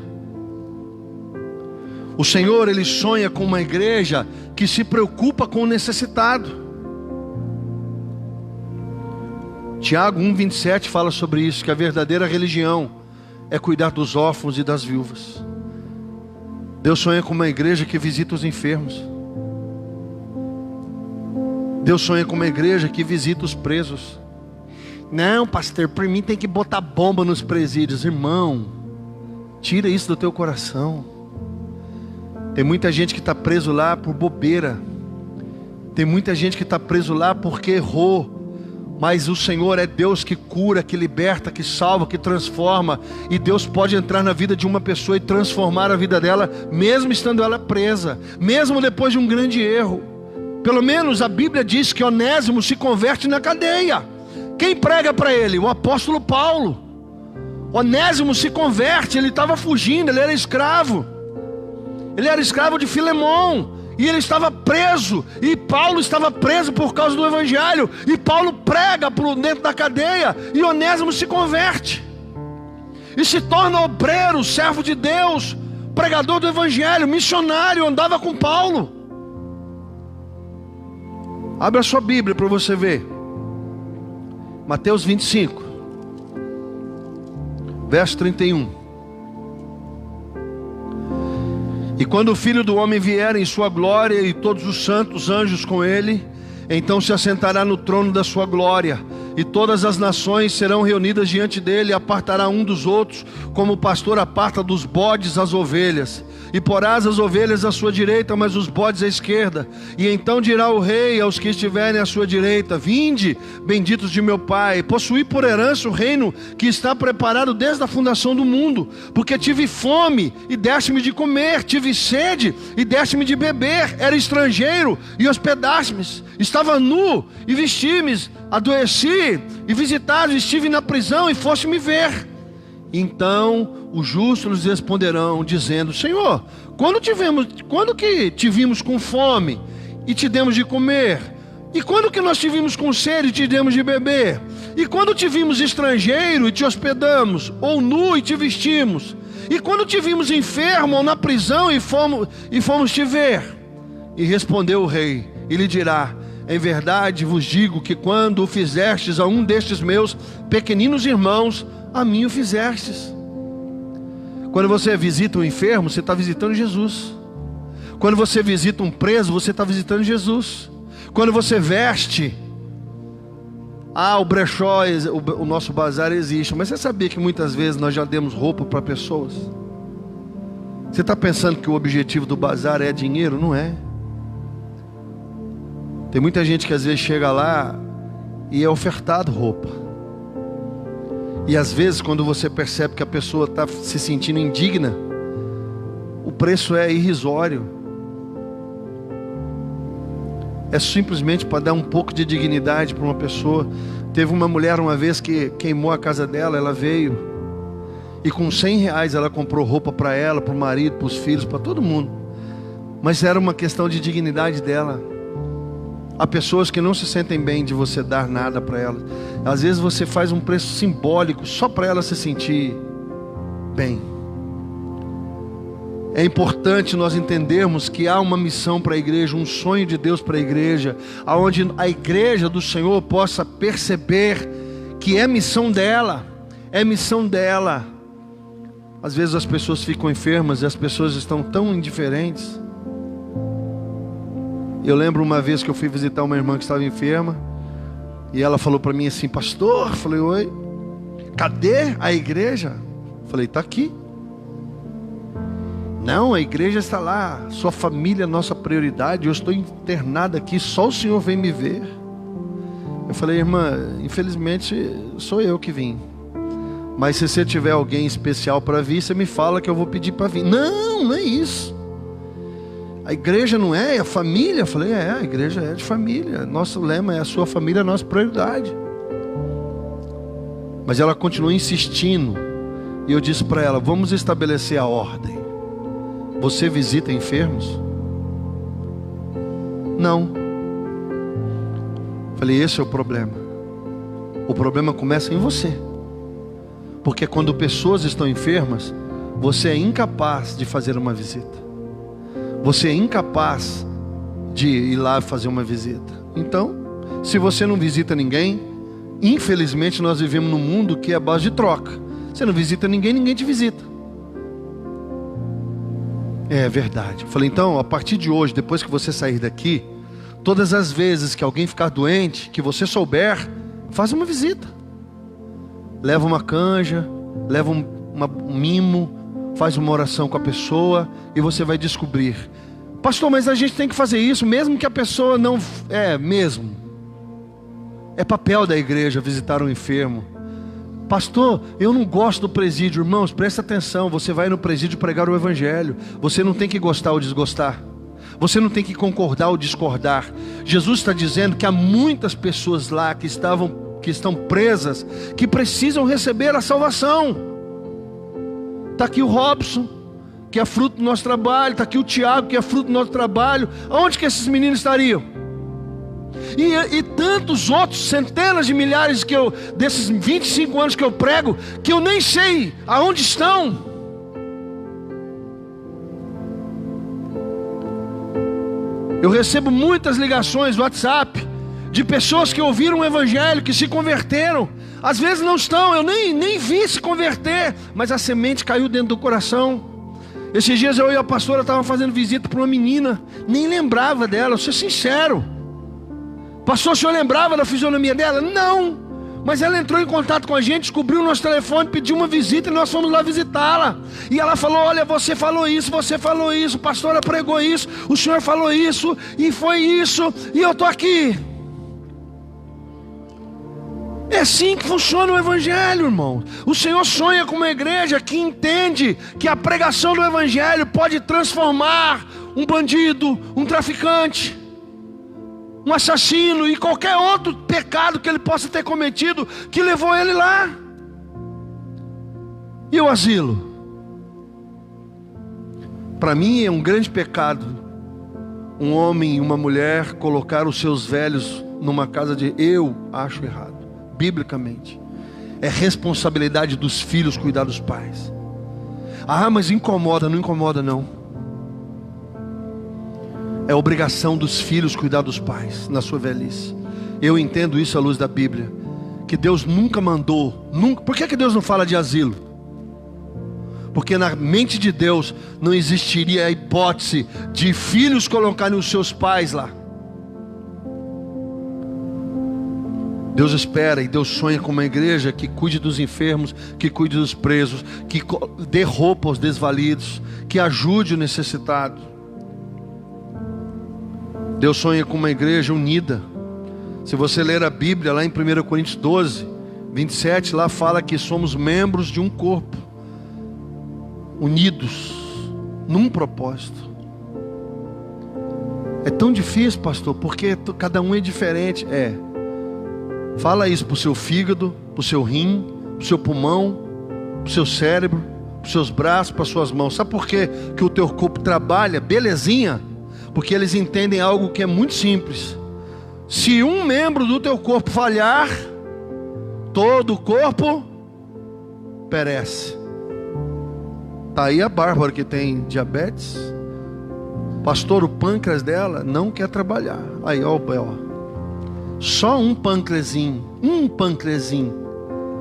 O Senhor, Ele sonha com uma igreja que se preocupa com o necessitado. Tiago 1,27 fala sobre isso, que a verdadeira religião é cuidar dos órfãos e das viúvas. Deus sonha com uma igreja que visita os enfermos. Deus sonha com uma igreja que visita os presos. Não, pastor, para mim tem que botar bomba nos presídios. Irmão, tira isso do teu coração. Tem muita gente que está preso lá por bobeira. Tem muita gente que está preso lá porque errou. Mas o Senhor é Deus que cura, que liberta, que salva, que transforma. E Deus pode entrar na vida de uma pessoa e transformar a vida dela, mesmo estando ela presa, mesmo depois de um grande erro. Pelo menos a Bíblia diz que Onésimo se converte na cadeia. Quem prega para ele? O apóstolo Paulo. Onésimo se converte, ele estava fugindo, ele era escravo. Ele era escravo de Filemão. E ele estava preso, e Paulo estava preso por causa do Evangelho, e Paulo prega por dentro da cadeia, e Onésimo se converte, e se torna obreiro, servo de Deus, pregador do Evangelho, missionário, andava com Paulo. Abre a sua Bíblia para você ver, Mateus 25, verso 31. E quando o Filho do Homem vier em sua glória e todos os santos anjos com ele, então se assentará no trono da sua glória, e todas as nações serão reunidas diante dele, e apartará um dos outros, como o pastor aparta dos bodes as ovelhas, e porás as ovelhas à sua direita, mas os bodes à esquerda. E então dirá o rei aos que estiverem à sua direita: vinde, benditos de meu Pai, possuí por herança o reino que está preparado desde a fundação do mundo, porque tive fome e deste-me de comer, tive sede e deste-me de beber, era estrangeiro e hospedaste-me, estava nu e vesti-me, adoeci e visitaste, estive na prisão e foste me ver. Então os justos lhes responderão, dizendo: Senhor, quando que te vimos com fome e te demos de comer? E quando que nós te vimos com sede e te demos de beber? E quando te vimos estrangeiro e te hospedamos, ou nu e te vestimos? E quando te vimos enfermo ou na prisão e fomos te ver? E respondeu o rei e lhe dirá: em verdade vos digo que quando o fizestes a um destes meus pequeninos irmãos, a mim o fizestes. Quando você visita um enfermo, você está visitando Jesus. Quando você visita um preso, você está visitando Jesus. Quando você veste, o brechó, o nosso bazar existe. Mas você sabia que muitas vezes nós já demos roupa para pessoas? Você está pensando que o objetivo do bazar é dinheiro? Não é. Tem muita gente que às vezes chega lá e é ofertado roupa. E às vezes quando você percebe que a pessoa está se sentindo indigna, o preço é irrisório. É simplesmente para dar um pouco de dignidade para uma pessoa. Teve uma mulher uma vez que queimou a casa dela, ela veio e com R$100 ela comprou roupa para ela, para o marido, para os filhos, para todo mundo. Mas era uma questão de dignidade dela. Há pessoas que não se sentem bem de você dar nada para elas. Às vezes você faz um preço simbólico só para ela se sentir bem. É importante nós entendermos que há uma missão para a igreja, um sonho de Deus para a igreja, onde a igreja do Senhor possa perceber que é missão dela, é missão dela. Às vezes as pessoas ficam enfermas e as pessoas estão tão indiferentes. Eu lembro uma vez que eu fui visitar uma irmã que estava enferma, e ela falou para mim assim: pastor, eu falei: oi, cadê a igreja? Eu falei: está aqui. Não, a igreja está lá, sua família é nossa prioridade, eu estou internada aqui, só o Senhor vem me ver. Eu falei: irmã, infelizmente sou eu que vim, mas se você tiver alguém especial para vir, você me fala que eu vou pedir para vir. Não, não é isso. A igreja não é a família? Eu falei: a igreja é de família. Nosso lema é a sua família, a nossa prioridade. Mas ela continuou insistindo. E eu disse para ela: vamos estabelecer a ordem. Você visita enfermos? Não. Eu falei: esse é o problema. O problema começa em você. Porque quando pessoas estão enfermas, você é incapaz de fazer uma visita. Você é incapaz de ir lá fazer uma visita. Então, se você não visita ninguém, infelizmente nós vivemos num mundo que é a base de troca. Você não visita ninguém, ninguém te visita. É verdade. Eu falei: então, a partir de hoje, depois que você sair daqui, todas as vezes que alguém ficar doente, que você souber, faz uma visita. Leva uma canja, leva um mimo, faz uma oração com a pessoa e você vai descobrir: pastor, mas a gente tem que fazer isso mesmo que a pessoa não... É mesmo. É papel da igreja visitar um enfermo. Pastor, eu não gosto do presídio. Irmãos, presta atenção, você vai no presídio pregar o evangelho. Você não tem que gostar ou desgostar. Você não tem que concordar ou discordar. Jesus está dizendo que há muitas pessoas lá que estão presas, que precisam receber a salvação. Está aqui o Robson, que é fruto do nosso trabalho. Está aqui o Tiago, que é fruto do nosso trabalho. Onde que esses meninos estariam? E tantos outros, centenas de milhares desses 25 anos que eu prego, que eu nem sei aonde estão. Eu recebo muitas ligações no WhatsApp de pessoas que ouviram o evangelho, que se converteram. Às vezes não estão, eu nem vi se converter, mas a semente caiu dentro do coração. Esses dias eu e a pastora estavam fazendo visita para uma menina, nem lembrava dela, vou ser sincero. Pastor, o senhor lembrava da fisionomia dela? Não, mas ela entrou em contato com a gente, descobriu o nosso telefone, pediu uma visita e nós fomos lá visitá-la. E ela falou: olha, você falou isso, a pastora pregou isso, o senhor falou isso, e foi isso, e eu estou aqui. É assim que funciona o Evangelho, irmão. O Senhor sonha com uma igreja que entende que a pregação do Evangelho pode transformar um bandido, um traficante, um assassino e qualquer outro pecado que ele possa ter cometido, que levou ele lá. E o asilo? Para mim é um grande pecado um homem e uma mulher colocar os seus velhos numa casa de... Eu acho errado, biblicamente. É responsabilidade dos filhos cuidar dos pais. Ah, mas incomoda. Não incomoda não. É obrigação dos filhos cuidar dos pais na sua velhice. Eu entendo isso à luz da Bíblia, que Deus nunca mandou, nunca. Por que Deus não fala de asilo? Porque na mente de Deus não existiria a hipótese de filhos colocarem os seus pais lá. Deus espera e Deus sonha com uma igreja que cuide dos enfermos, que cuide dos presos, que dê roupa aos desvalidos, que ajude o necessitado. Deus sonha com uma igreja unida. Se você ler a Bíblia lá em 1 Coríntios 12, 27, lá fala que somos membros de um corpo, unidos num propósito. É tão difícil, pastor, porque cada um é diferente. Fala isso para o seu fígado, para o seu rim, para o seu pulmão, para o seu cérebro, para os seus braços, para as suas mãos. Sabe por quê que o teu corpo trabalha belezinha? Porque eles entendem algo que é muito simples. Se um membro do teu corpo falhar, todo o corpo perece. Está aí a Bárbara que tem diabetes. Pastor, o pâncreas dela não quer trabalhar. Aí, ó o B.O. Só um pâncreasinho,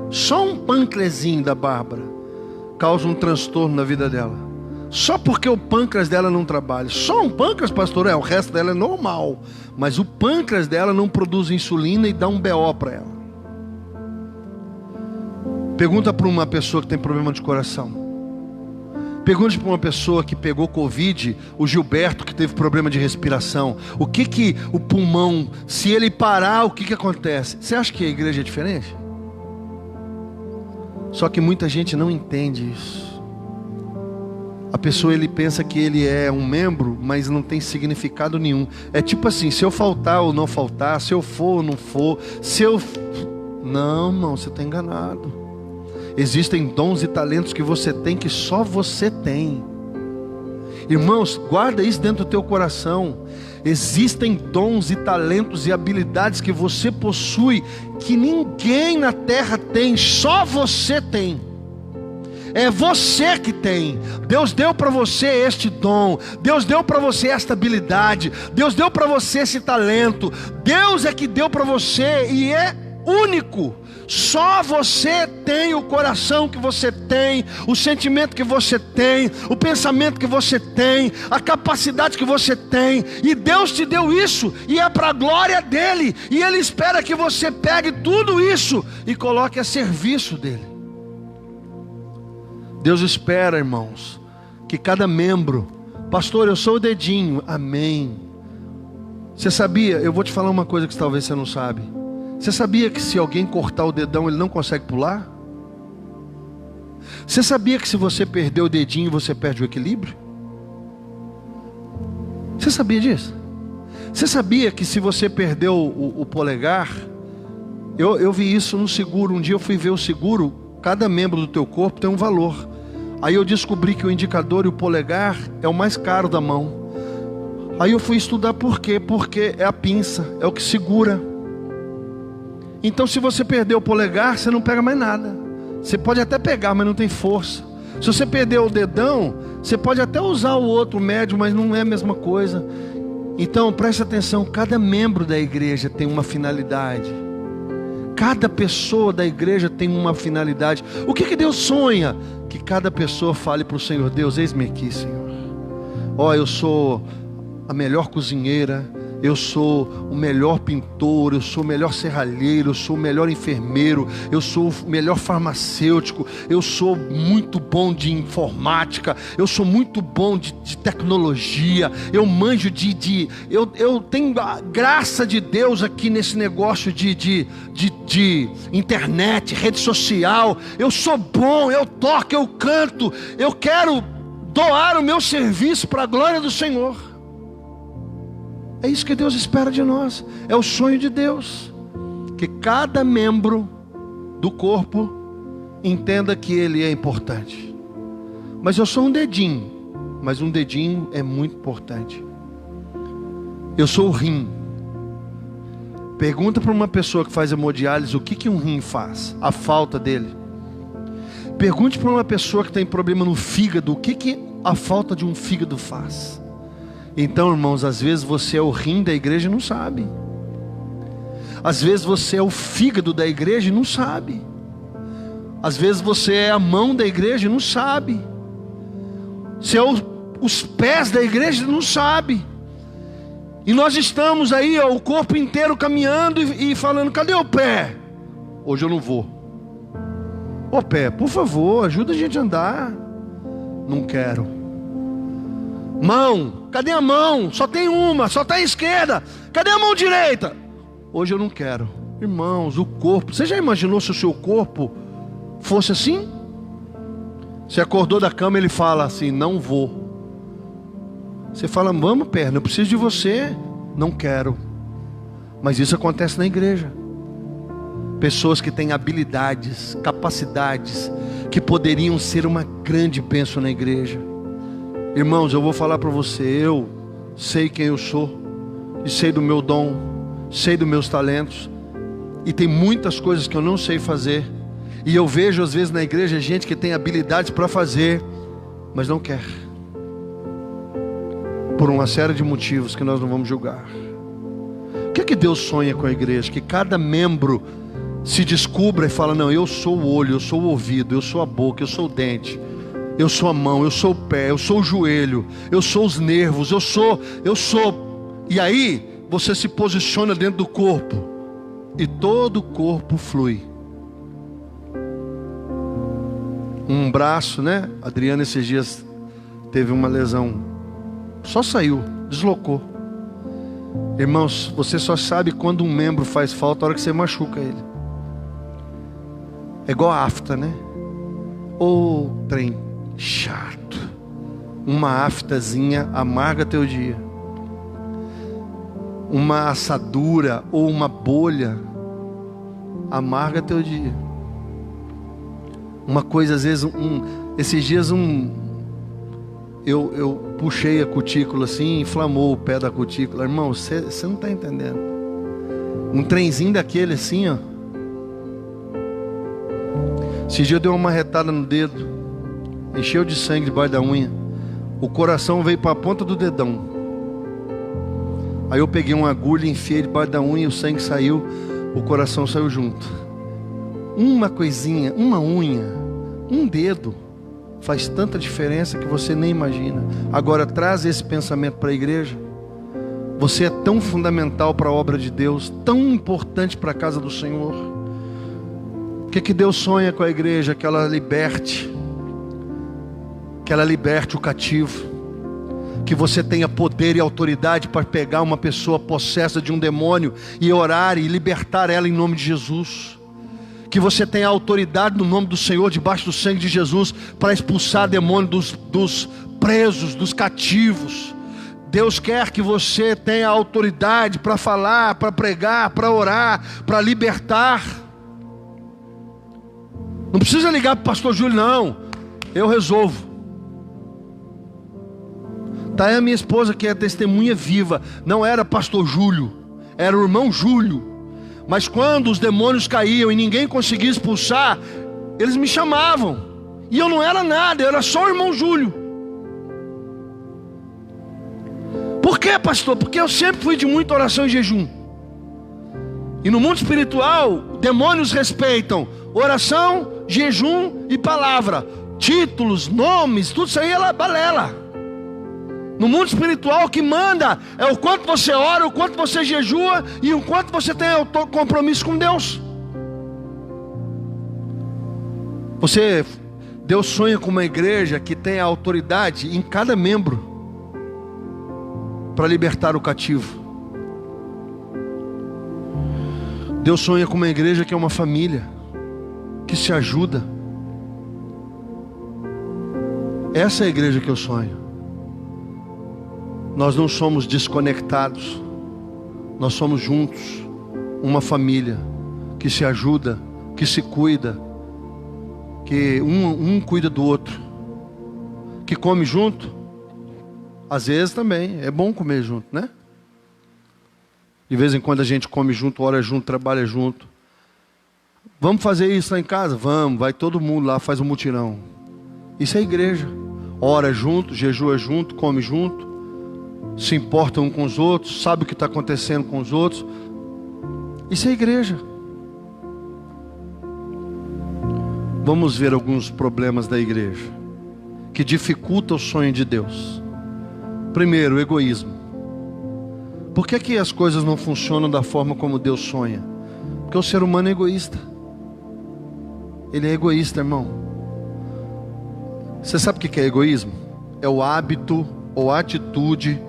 só um pâncreasinho da Bárbara causa um transtorno na vida dela. Só porque o pâncreas dela não trabalha. Só um pâncreas, pastor? O resto dela é normal. Mas o pâncreas dela não produz insulina e dá um BO para ela. Pergunta para uma pessoa que tem problema de coração. Pergunte para uma pessoa que pegou Covid, o Gilberto que teve problema de respiração. O que o pulmão, se ele parar, o que acontece? Você acha que a igreja é diferente? Só que muita gente não entende isso. A pessoa, ele pensa que ele é um membro, mas não tem significado nenhum. É tipo assim, se eu faltar ou não faltar, se eu for ou não for, Não, irmão, você está enganado. Existem dons e talentos que você tem, que só você tem. Irmãos, guarda isso dentro do teu coração. Existem dons e talentos e habilidades que você possui, que ninguém na terra tem, só você tem. É você que tem. Deus deu para você este dom. Deus deu para você esta habilidade. Deus deu para você esse talento. Deus é que deu para você e é único. Só você tem o coração que você tem, o sentimento que você tem, o pensamento que você tem, a capacidade que você tem. E Deus te deu isso, e é para a glória dele. E Ele espera que você pegue tudo isso e coloque a serviço dele. Deus espera, irmãos, que cada membro... Pastor, eu sou o dedinho. Amém. Você sabia? Eu vou te falar uma coisa que talvez você não sabe. Você sabia que se alguém cortar o dedão, ele não consegue pular? Você sabia que se você perder o dedinho, você perde o equilíbrio? Você sabia disso? Você sabia que se você perdeu o polegar... Eu vi isso no seguro. Um dia eu fui ver o seguro. Cada membro do teu corpo tem um valor. Aí eu descobri que o indicador e o polegar é o mais caro da mão. Aí eu fui estudar por quê? Porque é a pinça, é o que segura. Então se você perder o polegar, você não pega mais nada. Você pode até pegar, mas não tem força. Se você perder o dedão, você pode até usar o outro médio, mas não é a mesma coisa. Então preste atenção, cada membro da igreja tem uma finalidade. Cada pessoa da igreja tem uma finalidade. O que Deus sonha? Que cada pessoa fale para o Senhor: Deus, eis-me aqui, Senhor. Ó, eu sou a melhor cozinheira, eu sou o melhor pintor, eu sou o melhor serralheiro, eu sou o melhor enfermeiro, eu sou o melhor farmacêutico, eu sou muito bom de informática, eu sou muito bom de tecnologia, eu manjo eu tenho a graça de Deus aqui nesse negócio de internet, rede social, eu sou bom, eu toco, eu canto, eu quero doar o meu serviço para a glória do Senhor. É isso que Deus espera de nós. É o sonho de Deus, que cada membro do corpo entenda que ele é importante. Mas eu sou um dedinho, mas um dedinho é muito importante. Eu sou o rim. Pergunta para uma pessoa que faz hemodiálise o que um rim faz, a falta dele. Pergunte para uma pessoa que tem problema no fígado o que a falta de um fígado faz. Então, irmãos, às vezes você é o rim da igreja e não sabe. Às vezes você é o fígado da igreja e não sabe. Às vezes você é a mão da igreja e não sabe. Você é os pés da igreja e não sabe. E nós estamos aí, ó, o corpo inteiro caminhando e falando: cadê o pé? Hoje eu não vou. Ô pé, por favor, ajuda a gente a andar. Não quero. Mão, cadê a mão? Só tem uma, só está à esquerda. Cadê a mão direita? Hoje eu não quero. Irmãos, o corpo, você já imaginou se o seu corpo fosse assim? Você acordou da cama e ele fala assim: não vou. Você fala: vamos, perna, eu preciso de você. Não quero. Mas isso acontece na igreja. Pessoas que têm habilidades, capacidades, que poderiam ser uma grande bênção na igreja. Irmãos, eu vou falar para você, eu sei quem eu sou, e sei do meu dom, sei dos meus talentos, e tem muitas coisas que eu não sei fazer, e eu vejo às vezes na igreja gente que tem habilidades para fazer, mas não quer, por uma série de motivos que nós não vamos julgar. O que Deus sonha com a igreja? Que cada membro se descubra e fala: não, eu sou o olho, eu sou o ouvido, eu sou a boca, eu sou o dente, eu sou a mão, eu sou o pé, eu sou o joelho, eu sou os nervos, eu sou. E aí você se posiciona dentro do corpo e todo o corpo flui. Um braço, né? Adriana esses dias teve uma lesão, só saiu, deslocou. Irmãos, você só sabe quando um membro faz falta a hora que você machuca ele. É igual a afta, né? Ou trem chato. Uma aftazinha amarga teu dia. Uma assadura ou uma bolha amarga teu dia. Uma coisa, às vezes, esses dias eu puxei a cutícula assim, inflamou o pé da cutícula. Irmão, você não está entendendo. Um trenzinho daquele assim, ó. Esse dia eu dei uma marretada no dedo, encheu de sangue debaixo da unha. O coração veio para a ponta do dedão. Aí eu peguei uma agulha, enfiei debaixo da unha, o sangue saiu, o coração saiu junto. Uma coisinha, uma unha, um dedo faz tanta diferença que você nem imagina. Agora traz esse pensamento para a igreja. Você é tão fundamental para a obra de Deus, tão importante para a casa do Senhor. O que Deus sonha com a igreja? Que ela liberte o cativo, que você tenha poder e autoridade para pegar uma pessoa possessa de um demônio e orar e libertar ela em nome de Jesus. Que você tenha autoridade no nome do Senhor, debaixo do sangue de Jesus, para expulsar demônios dos presos, dos cativos. Deus quer que você tenha autoridade para falar, para pregar, para orar, para libertar. Não precisa ligar para o pastor Júlio, não. Eu resolvo. Tá aí a minha esposa, que é testemunha viva. Não era pastor Júlio, era o irmão Júlio. Mas quando os demônios caíam e ninguém conseguia expulsar, eles me chamavam. E eu não era nada, eu era só o irmão Júlio. Por quê, pastor? Porque eu sempre fui de muita oração e jejum. E no mundo espiritual, demônios respeitam oração, jejum e palavra. Títulos, nomes, tudo isso aí é balela. No mundo espiritual, o que manda é o quanto você ora, o quanto você jejua e o quanto você tem compromisso com Deus. Deus sonha com uma igreja que tenha autoridade em cada membro para libertar o cativo. Deus sonha com uma igreja que é uma família, que se ajuda. Essa é a igreja que eu sonho. Nós não somos desconectados, nós somos juntos, uma família que se ajuda, que se cuida, que um cuida do outro, que come junto. Às vezes também é bom comer junto, né? De vez em quando a gente come junto, ora junto, trabalha junto. Vamos fazer isso lá em casa? Vamos, vai todo mundo lá, faz um mutirão. Isso é igreja. Ora junto, jejua junto, come junto, se importa um com os outros, sabe o que está acontecendo com os outros. Isso é igreja. Vamos ver alguns problemas da igreja que dificultam o sonho de Deus. Primeiro, o egoísmo. Por que as coisas não funcionam da forma como Deus sonha? Porque o ser humano é egoísta. Ele é egoísta, irmão. Você sabe o que é egoísmo? É o hábito ou atitude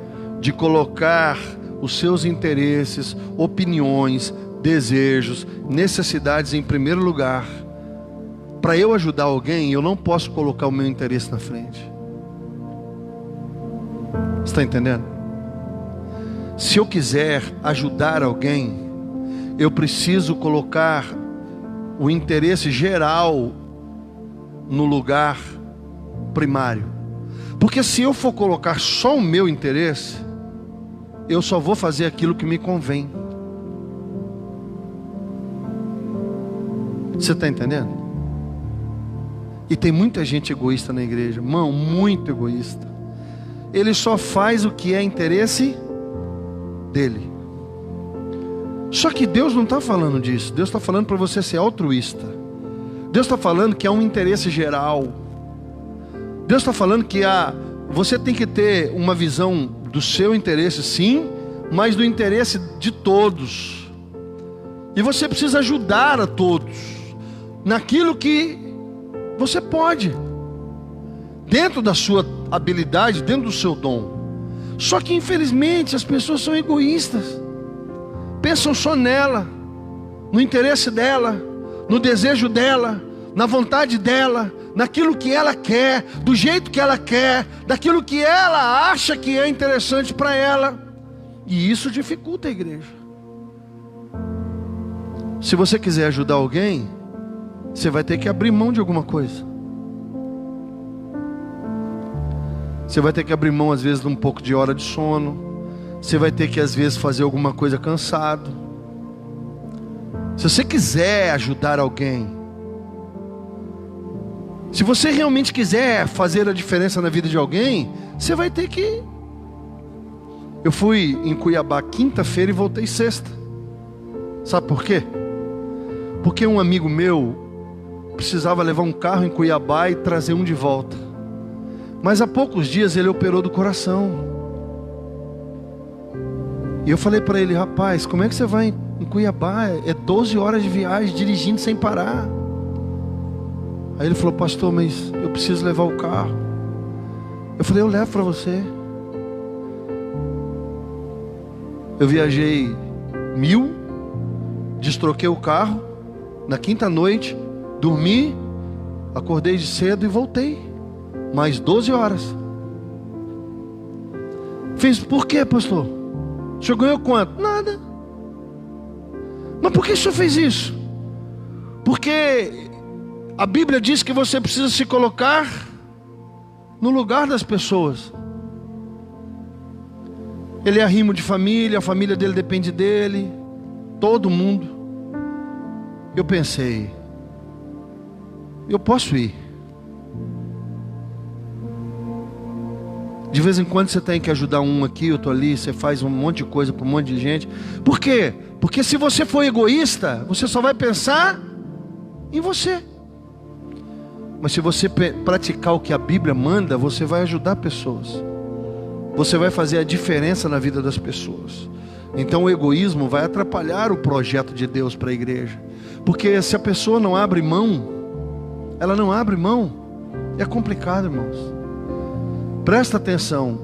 de colocar os seus interesses, opiniões, desejos, necessidades em primeiro lugar. Para eu ajudar alguém, eu não posso colocar o meu interesse na frente. Você está entendendo? Se eu quiser ajudar alguém, eu preciso colocar o interesse geral no lugar primário. Porque se eu for colocar só o meu interesse, eu só vou fazer aquilo que me convém. Você está entendendo? E tem muita gente egoísta na igreja, irmão, muito egoísta. Ele só faz o que é interesse dele. Só que Deus não está falando disso. Deus está falando para você ser altruísta. Deus está falando que há um interesse geral. Deus está falando que você tem que ter uma visão do seu interesse, sim, mas do interesse de todos. E você precisa ajudar a todos naquilo que você pode, dentro da sua habilidade, dentro do seu dom. Só que infelizmente as pessoas são egoístas, pensam só nela, no interesse dela, no desejo dela, na vontade dela, naquilo que ela quer, do jeito que ela quer, daquilo que ela acha que é interessante para ela. E isso dificulta a igreja. Se você quiser ajudar alguém, você vai ter que abrir mão de alguma coisa. Você vai ter que abrir mão às vezes de um pouco de hora de sono. Você vai ter que às vezes fazer alguma coisa cansado. Se você quiser ajudar alguém, se você realmente quiser fazer a diferença na vida de alguém, você vai ter que... Eu fui em Cuiabá quinta-feira e voltei sexta. Sabe por quê? Porque um amigo meu precisava levar um carro em Cuiabá e trazer um de volta. Mas há poucos dias ele operou do coração. E eu falei para ele: rapaz, como é que você vai em Cuiabá? É 12 horas de viagem, dirigindo sem parar. Aí ele falou: pastor, mas eu preciso levar o carro. Eu falei: eu levo para você. Eu viajei 1000, destroquei o carro na quinta noite, dormi, acordei de cedo e voltei. Mais 12 horas. Fiz, por quê, pastor? O senhor ganhou quanto? Nada. Mas por que o senhor fez isso? Porque a Bíblia diz que você precisa se colocar no lugar das pessoas. Ele é arrimo de família, a família dele depende dele, todo mundo. Eu pensei, eu posso ir. De vez em quando você tem que ajudar um aqui, outro ali, você faz um monte de coisa para um monte de gente. Por quê? Porque se você for egoísta, você só vai pensar em você. Mas se você praticar o que a Bíblia manda, você vai ajudar pessoas. Você vai fazer a diferença na vida das pessoas. Então o egoísmo vai atrapalhar o projeto de Deus para a igreja. Porque se a pessoa não abre mão, ela não abre mão, é complicado, irmãos. Presta atenção.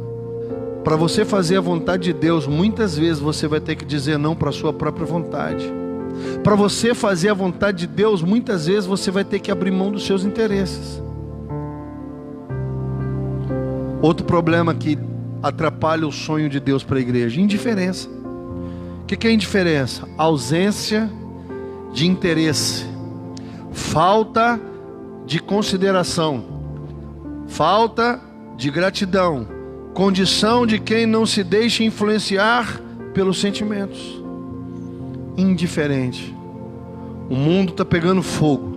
Para você fazer a vontade de Deus, muitas vezes você vai ter que dizer não para a sua própria vontade. Para você fazer a vontade de Deus, muitas vezes você vai ter que abrir mão dos seus interesses. Outro problema que atrapalha o sonho de Deus para a igreja: indiferença. O que é indiferença? Ausência de interesse, falta de consideração, falta de gratidão, condição de quem não se deixa influenciar pelos sentimentos. Indiferente. O mundo está pegando fogo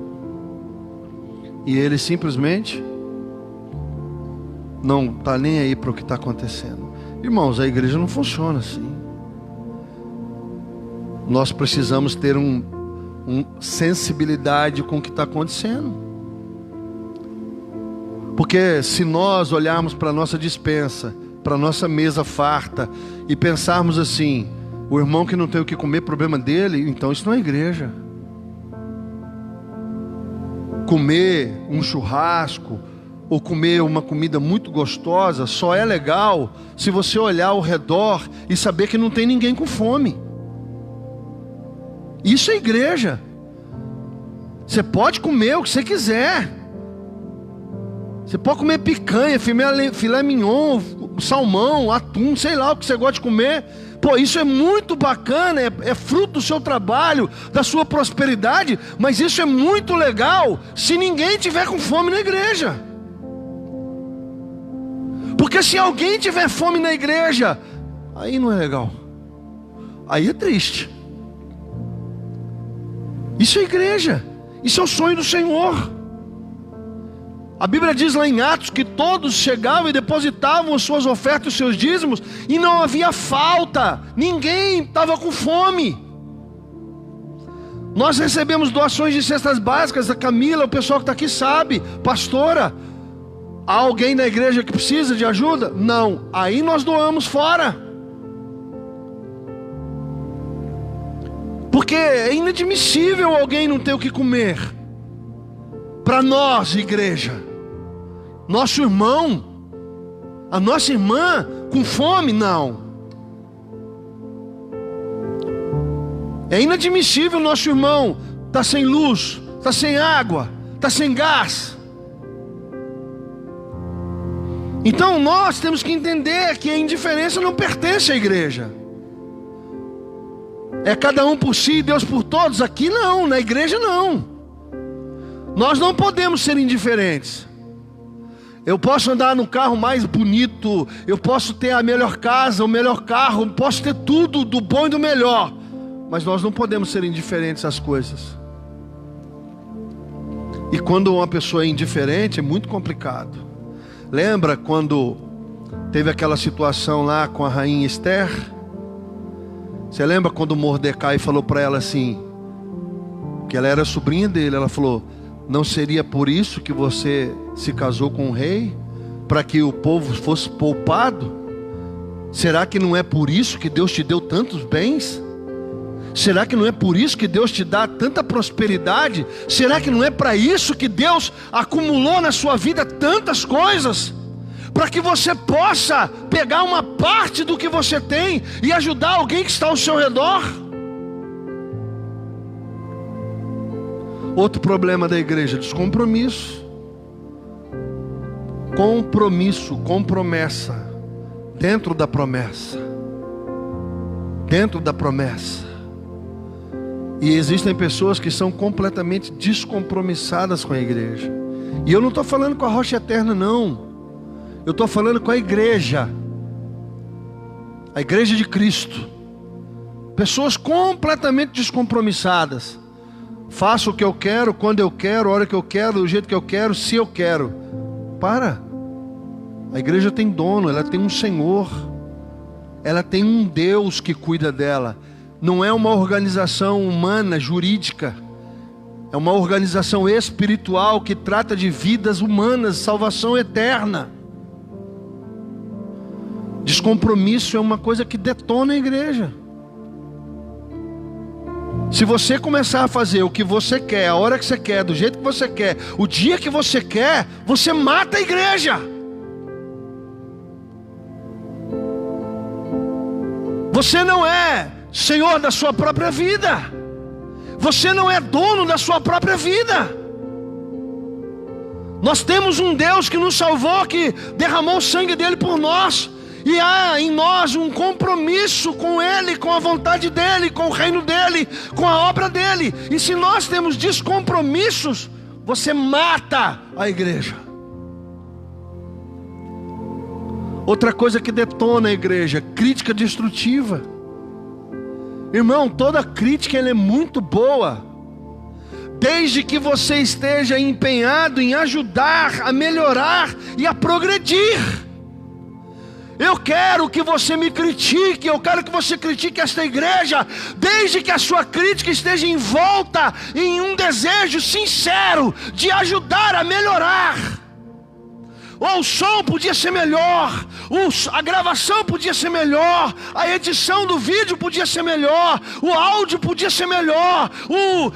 e ele simplesmente não está nem aí para o que está acontecendo. Irmãos, a igreja não funciona assim. Nós precisamos ter sensibilidade com o que está acontecendo. Porque se nós olharmos para a nossa despensa, para a nossa mesa farta, e pensarmos assim: o irmão que não tem o que comer, problema dele, então isso não é igreja. Comer um churrasco, ou comer uma comida muito gostosa, só é legal se você olhar ao redor e saber que não tem ninguém com fome. Isso é igreja. Você pode comer o que você quiser. Você pode comer picanha, filé mignon, salmão, atum, sei lá o que você gosta de comer. Pô, isso é muito bacana, é fruto do seu trabalho, da sua prosperidade. Mas isso é muito legal se ninguém tiver com fome na igreja. Porque se alguém tiver fome na igreja, aí não é legal. Aí é triste. Isso é igreja. Isso é o sonho do Senhor. A Bíblia diz lá em Atos que todos chegavam e depositavam as suas ofertas, os seus dízimos, e não havia falta. Ninguém estava com fome. Nós recebemos doações de cestas básicas. A Camila, o pessoal que está aqui sabe. Pastora, há alguém na igreja que precisa de ajuda? Não. Aí nós doamos fora. Porque é inadmissível alguém não ter o que comer. Para nós, igreja, nosso irmão, a nossa irmã com fome, não. É inadmissível nosso irmão estar sem luz, estar sem água, estar sem gás. Então nós temos que entender que a indiferença não pertence à igreja. É cada um por si e Deus por todos. Aqui não, na igreja não. Nós não podemos ser indiferentes. Eu posso andar no carro mais bonito, eu posso ter a melhor casa, o melhor carro, posso ter tudo do bom e do melhor, mas nós não podemos ser indiferentes às coisas. E quando uma pessoa é indiferente, é muito complicado. Lembra quando teve aquela situação lá com a rainha Esther? Você lembra quando Mordecai falou para ela assim, que ela era sobrinha dele, ela falou: não seria por isso que você se casou com o rei? Para que o povo fosse poupado? Será que não é por isso que Deus te deu tantos bens? Será que não é por isso que Deus te dá tanta prosperidade? Será que não é para isso que Deus acumulou na sua vida tantas coisas? Para que você possa pegar uma parte do que você tem e ajudar alguém que está ao seu redor? Outro problema da igreja: descompromisso. Compromisso, com promessa. Dentro da promessa. Dentro da promessa. E existem pessoas que são completamente descompromissadas com a igreja. E eu não estou falando com a Rocha Eterna, não. Eu estou falando com a igreja. A igreja de Cristo. Pessoas completamente descompromissadas. Faço o que eu quero, quando eu quero, a hora que eu quero, do jeito que eu quero, se eu quero. Para. A igreja tem dono, ela tem um Senhor, ela tem um Deus que cuida dela. Não é uma organização humana, jurídica. É uma organização espiritual que trata de vidas humanas, salvação eterna. Descompromisso é uma coisa que detona a igreja. Se você começar a fazer o que você quer, a hora que você quer, do jeito que você quer, o dia que você quer, você mata a igreja. Você não é senhor da sua própria vida. Você não é dono da sua própria vida. Nós temos um Deus que nos salvou, que derramou o sangue dele por nós. E há em nós um compromisso com Ele, com a vontade dEle, com o reino dEle, com a obra dEle. E se nós temos descompromissos, você mata a igreja. Outra coisa que detona a igreja, crítica destrutiva. Irmão, toda crítica ela é muito boa, desde que você esteja empenhado em ajudar a melhorar e a progredir. Eu quero que você me critique, eu quero que você critique esta igreja, desde que a sua crítica esteja envolta em um desejo sincero de ajudar a melhorar. Ou o som podia ser melhor, a gravação podia ser melhor, a edição do vídeo podia ser melhor, o áudio podia ser melhor,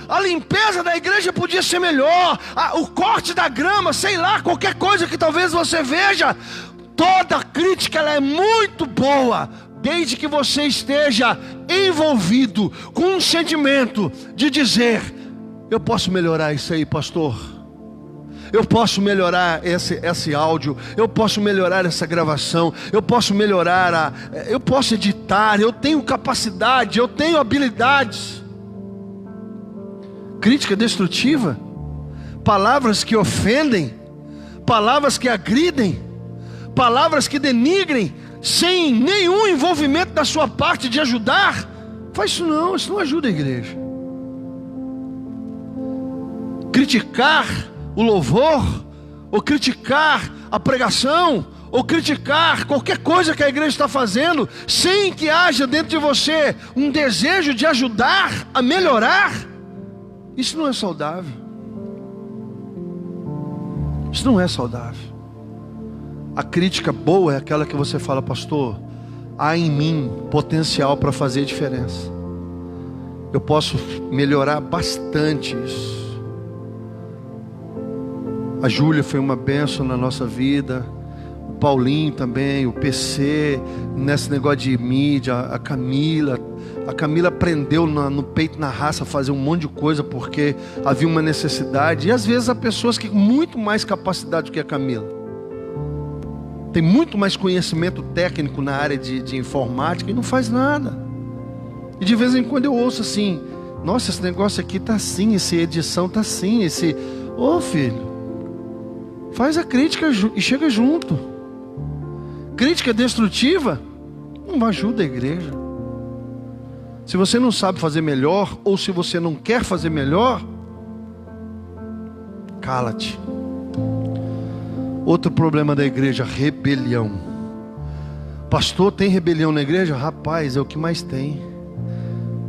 a limpeza da igreja podia ser melhor, o corte da grama, sei lá, qualquer coisa que talvez você veja. Toda crítica ela é muito boa, desde que você esteja envolvido com um sentimento de dizer: eu posso melhorar isso aí, pastor. Eu posso melhorar esse áudio, eu posso melhorar essa gravação, eu posso melhorar, eu posso editar, eu tenho capacidade, eu tenho habilidades. Crítica destrutiva, palavras que ofendem, palavras que agridem, palavras que denigrem, sem nenhum envolvimento da sua parte de ajudar. Faz isso não ajuda a igreja. Criticar o louvor, ou criticar a pregação, ou criticar qualquer coisa que a igreja está fazendo, sem que haja dentro de você um desejo de ajudar a melhorar, isso não é saudável. Isso não é saudável. A crítica boa é aquela que você fala: pastor, há em mim potencial para fazer diferença, eu posso melhorar bastante isso. A Júlia foi uma bênção na nossa vida, o Paulinho também, o PC, nesse negócio de mídia, a Camila aprendeu no peito, na raça, a fazer um monte de coisa, porque havia uma necessidade. E às vezes há pessoas que têm muito mais capacidade do que a Camila, tem muito mais conhecimento técnico na área de informática e não faz nada. E de vez em quando eu ouço assim: nossa, esse negócio aqui tá assim, essa edição tá assim, Ô filho, faz a crítica e chega junto. Crítica destrutiva não ajuda a igreja. Se você não sabe fazer melhor, ou se você não quer fazer melhor, cala-te. Outro problema da igreja: rebelião. Pastor, tem rebelião na igreja? Rapaz, é o que mais tem.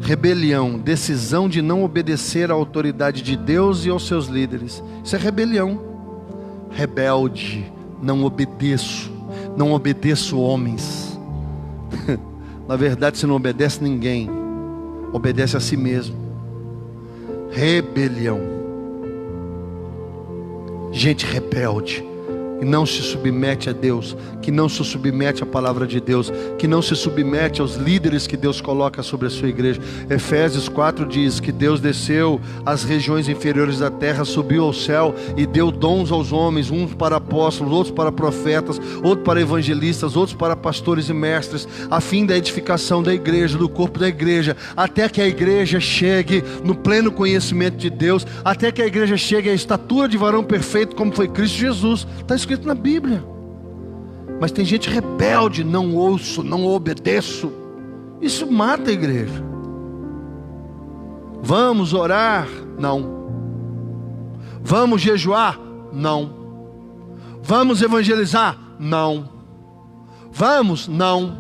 Rebelião, decisão de não obedecer à autoridade de Deus e aos seus líderes. Isso é rebelião. Rebelde, não obedeço homens. Na verdade, você não obedece ninguém, obedece a si mesmo. Rebelião, gente rebelde, que não se submete a Deus, que não se submete à palavra de Deus, que não se submete aos líderes que Deus coloca sobre a sua igreja. Efésios 4 diz que Deus desceu às regiões inferiores da terra, subiu ao céu e deu dons aos homens, uns para apóstolos, outros para profetas, outros para evangelistas, outros para pastores e mestres, a fim da edificação da igreja, do corpo da igreja, até que a igreja chegue no pleno conhecimento de Deus, até que a igreja chegue à estatura de varão perfeito, como foi Cristo Jesus. Está escrito na Bíblia. Mas tem gente rebelde: não ouço, não obedeço. Isso mata a igreja. Vamos orar? Não. Vamos jejuar? Não. Vamos evangelizar? Não. Vamos? Não.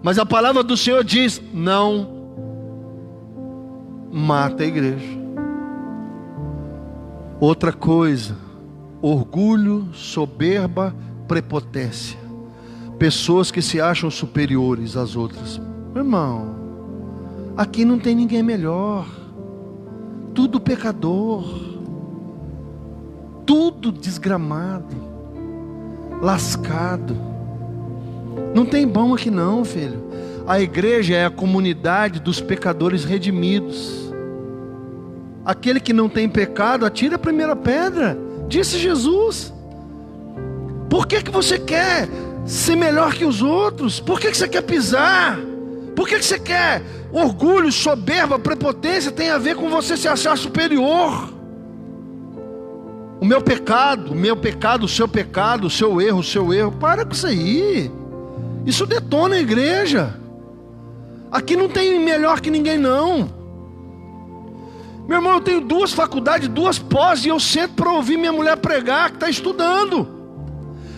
Mas a palavra do Senhor diz: não mata a igreja. Outra coisa: orgulho, soberba, prepotência. Pessoas que se acham superiores às outras. Meu irmão, aqui não tem ninguém melhor. Tudo pecador, tudo desgramado, lascado. Não tem bom aqui não, filho. A igreja é a comunidade dos pecadores redimidos. Aquele que não tem pecado, atira a primeira pedra, disse Jesus. Por que você quer ser melhor que os outros? Por que você quer pisar? Por que você quer? Orgulho, soberba, prepotência tem a ver com você se achar superior. O meu pecado, o seu pecado, o seu erro. Para com isso aí. Isso detona a igreja. Aqui não tem melhor que ninguém não. Meu irmão, eu tenho 2 faculdades, 2 pós, e eu sento para ouvir minha mulher pregar, que está estudando.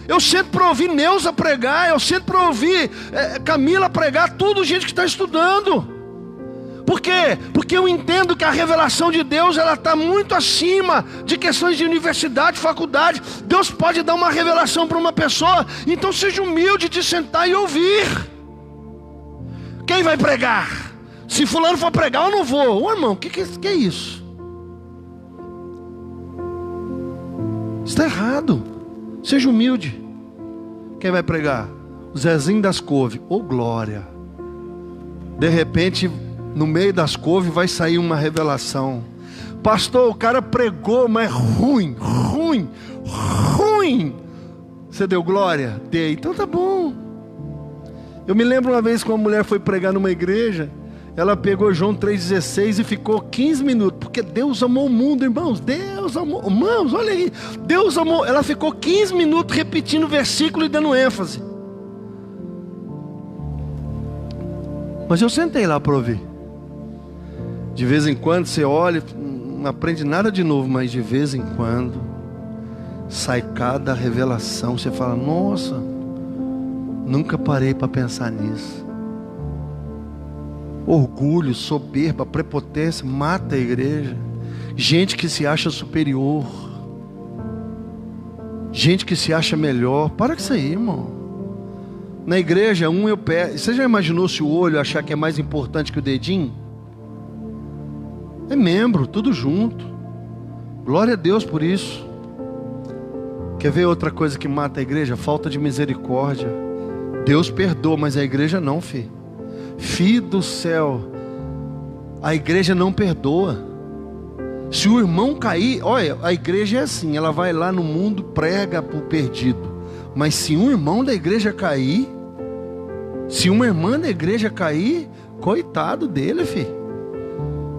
Eu sento para ouvir Neuza pregar, eu sento para ouvir Camila pregar, tudo gente que está estudando. Por quê? Porque eu entendo que a revelação de Deus, ela está muito acima de questões de universidade, faculdade. Deus pode dar uma revelação para uma pessoa, então seja humilde de sentar e ouvir. Quem vai pregar? Se fulano for pregar, eu não vou. Ô irmão, que é isso? Está errado. Seja humilde. Quem vai pregar? O Zezinho das Couves. Ô glória. De repente, no meio das couves vai sair uma revelação. Pastor, o cara pregou, mas ruim. Você deu glória? Dei. Então tá bom. Eu me lembro uma vez que uma mulher foi pregar numa igreja. Ela pegou João 3,16 e ficou 15 minutos. Porque Deus amou o mundo, irmãos. Deus amou. Irmãos, olha aí. Deus amou. Ela ficou 15 minutos repetindo o versículo e dando ênfase. Mas eu sentei lá para ouvir. De vez em quando você olha, não aprende nada de novo, mas de vez em quando sai cada revelação. Você fala: nossa, nunca parei para pensar nisso. Orgulho, soberba, prepotência mata a igreja. Gente que se acha superior, gente que se acha melhor. Para com isso aí, irmão. Na igreja, eu pego. Você já imaginou se o olho achar que é mais importante que o dedinho? É membro, tudo junto. Glória a Deus por isso. Quer ver outra coisa que mata a igreja? Falta de misericórdia. Deus perdoa, mas a igreja não, filho. Filho do céu, a igreja não perdoa. Se o irmão cair, olha, a igreja é assim, ela vai lá no mundo, prega para o perdido. Mas se um irmão da igreja cair, se uma irmã da igreja cair, coitado dele, filho.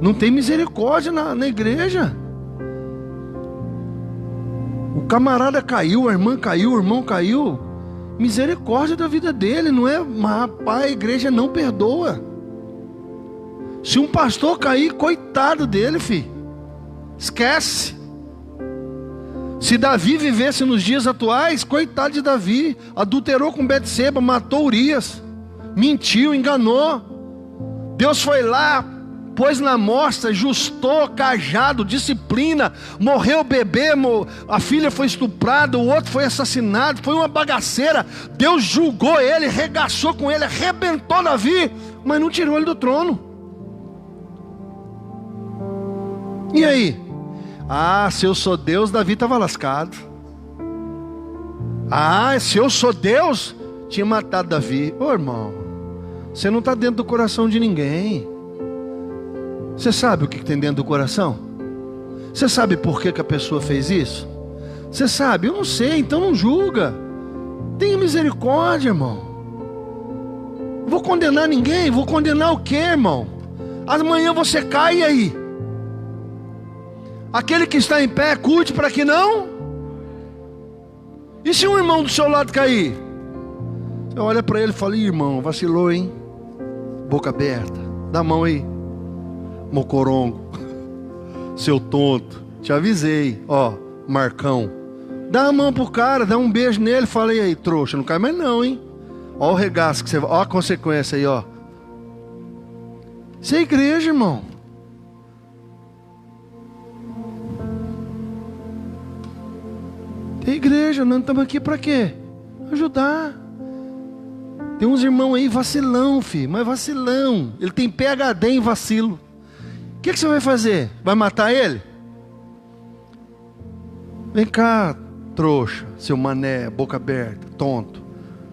Não tem misericórdia na igreja. O camarada caiu, a irmã caiu, o irmão caiu. Misericórdia da vida dele, não é? Mas rapaz, a igreja não perdoa. Se um pastor cair, coitado dele, filho. Esquece. Se Davi vivesse nos dias atuais, coitado de Davi. Adulterou com Betseba, matou Urias, mentiu, enganou. Deus foi lá, pôs na mostra, justou, cajado, disciplina. Morreu o bebê, a filha foi estuprada, o outro foi assassinado, foi uma bagaceira. Deus julgou ele, regaçou com ele, arrebentou Davi, mas não tirou ele do trono. E aí? Ah, se eu sou Deus, Davi estava lascado. Ah, se eu sou Deus, tinha matado Davi. Ô irmão, você não está dentro do coração de ninguém. Você sabe o que tem dentro do coração? Você sabe por que a pessoa fez isso? Você sabe? Eu não sei, então não julga. Tenha misericórdia, irmão. Vou condenar ninguém? Vou condenar o quê, irmão? Amanhã você cai, e aí? Aquele que está em pé, cuide para que não. E se um irmão do seu lado cair? Você olha para ele e fala: irmão, vacilou, hein? Boca aberta, dá a mão aí. Mocorongo, seu tonto, te avisei, ó, Marcão, Dá a mão pro cara, dá um beijo nele, fala: e aí, trouxa, não cai mais não, hein? Ó o regaço que você vai, ó a consequência aí, ó. Isso é igreja, irmão. Tem igreja, nós estamos aqui para quê? Ajudar. Tem uns irmãos aí vacilão, filho, mas vacilão. Ele tem PhD em vacilo. O que você vai fazer? Vai matar ele? Vem cá, trouxa, seu mané, boca aberta, tonto.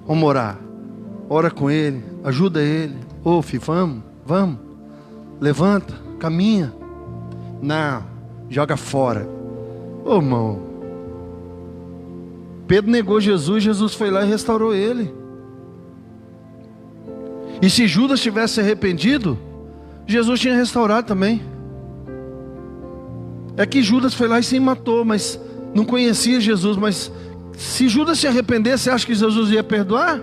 Vamos orar. Ora com ele, ajuda ele. Ô, filho, vamos. Levanta, caminha. Não, joga fora. Ô, irmão. Pedro negou Jesus, Jesus foi lá e restaurou ele. E se Judas tivesse se arrependido, Jesus tinha restaurado também. É que Judas foi lá e se matou, mas não conhecia Jesus. Mas se Judas se arrependesse, você acha que Jesus ia perdoar?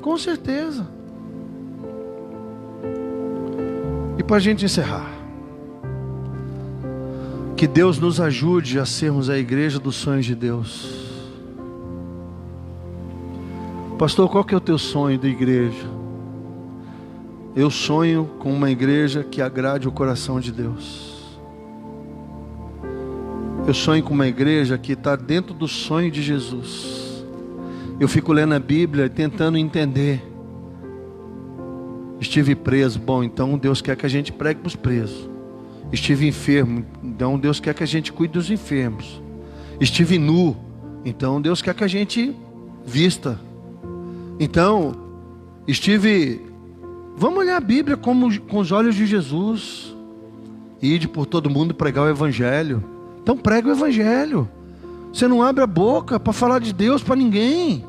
Com certeza. E para a gente encerrar, que Deus nos ajude a sermos a igreja dos sonhos de Deus. Pastor, qual que é o teu sonho da igreja? Eu sonho com uma igreja que agrade o coração de Deus. Eu sonho com uma igreja que está dentro do sonho de Jesus. Eu fico lendo a Bíblia tentando entender. Estive preso, bom, então Deus quer que a gente pregue para os presos. Estive enfermo, então Deus quer que a gente cuide dos enfermos. Estive nu, então Deus quer que a gente vista. Então, vamos olhar a Bíblia com os olhos de Jesus. Ide por todo mundo pregar o Evangelho. Então prega o Evangelho. Você não abre a boca para falar de Deus para ninguém.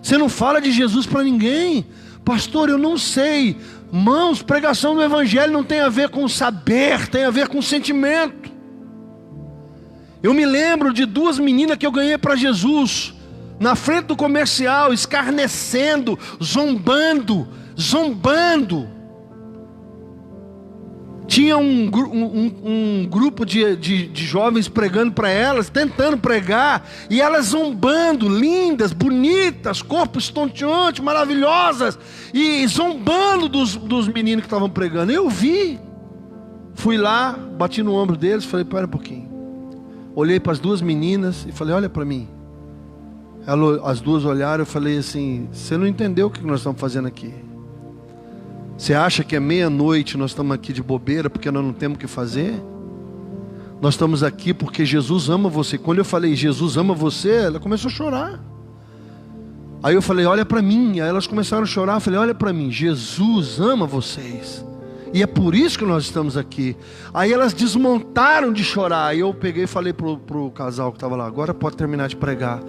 Você não fala de Jesus para ninguém. Pastor, eu não sei. Mãos, pregação do Evangelho não tem a ver com saber, tem a ver com sentimento. Eu me lembro de 2 meninas que eu ganhei para Jesus, na frente do comercial, escarnecendo, zombando. Tinha um grupo de jovens pregando para elas, tentando pregar, e elas zombando, lindas, bonitas, corpos estonteantes, maravilhosas, e zombando dos meninos que estavam pregando. Eu vi, fui lá, bati no ombro deles, falei: para um pouquinho. Olhei para as 2 meninas e falei: olha para mim. As 2 olharam, eu falei assim: você não entendeu o que nós estamos fazendo aqui? Você acha que é meia-noite nós estamos aqui de bobeira porque nós não temos o que fazer? Nós estamos aqui porque Jesus ama você. Quando eu falei Jesus ama você, ela começou a chorar. Aí eu falei: olha para mim. Aí elas começaram a chorar. Eu falei: olha para mim, Jesus ama vocês. E é por isso que nós estamos aqui. Aí elas desmontaram de chorar. Aí eu peguei e falei pro casal que estava lá: agora pode terminar de pregar.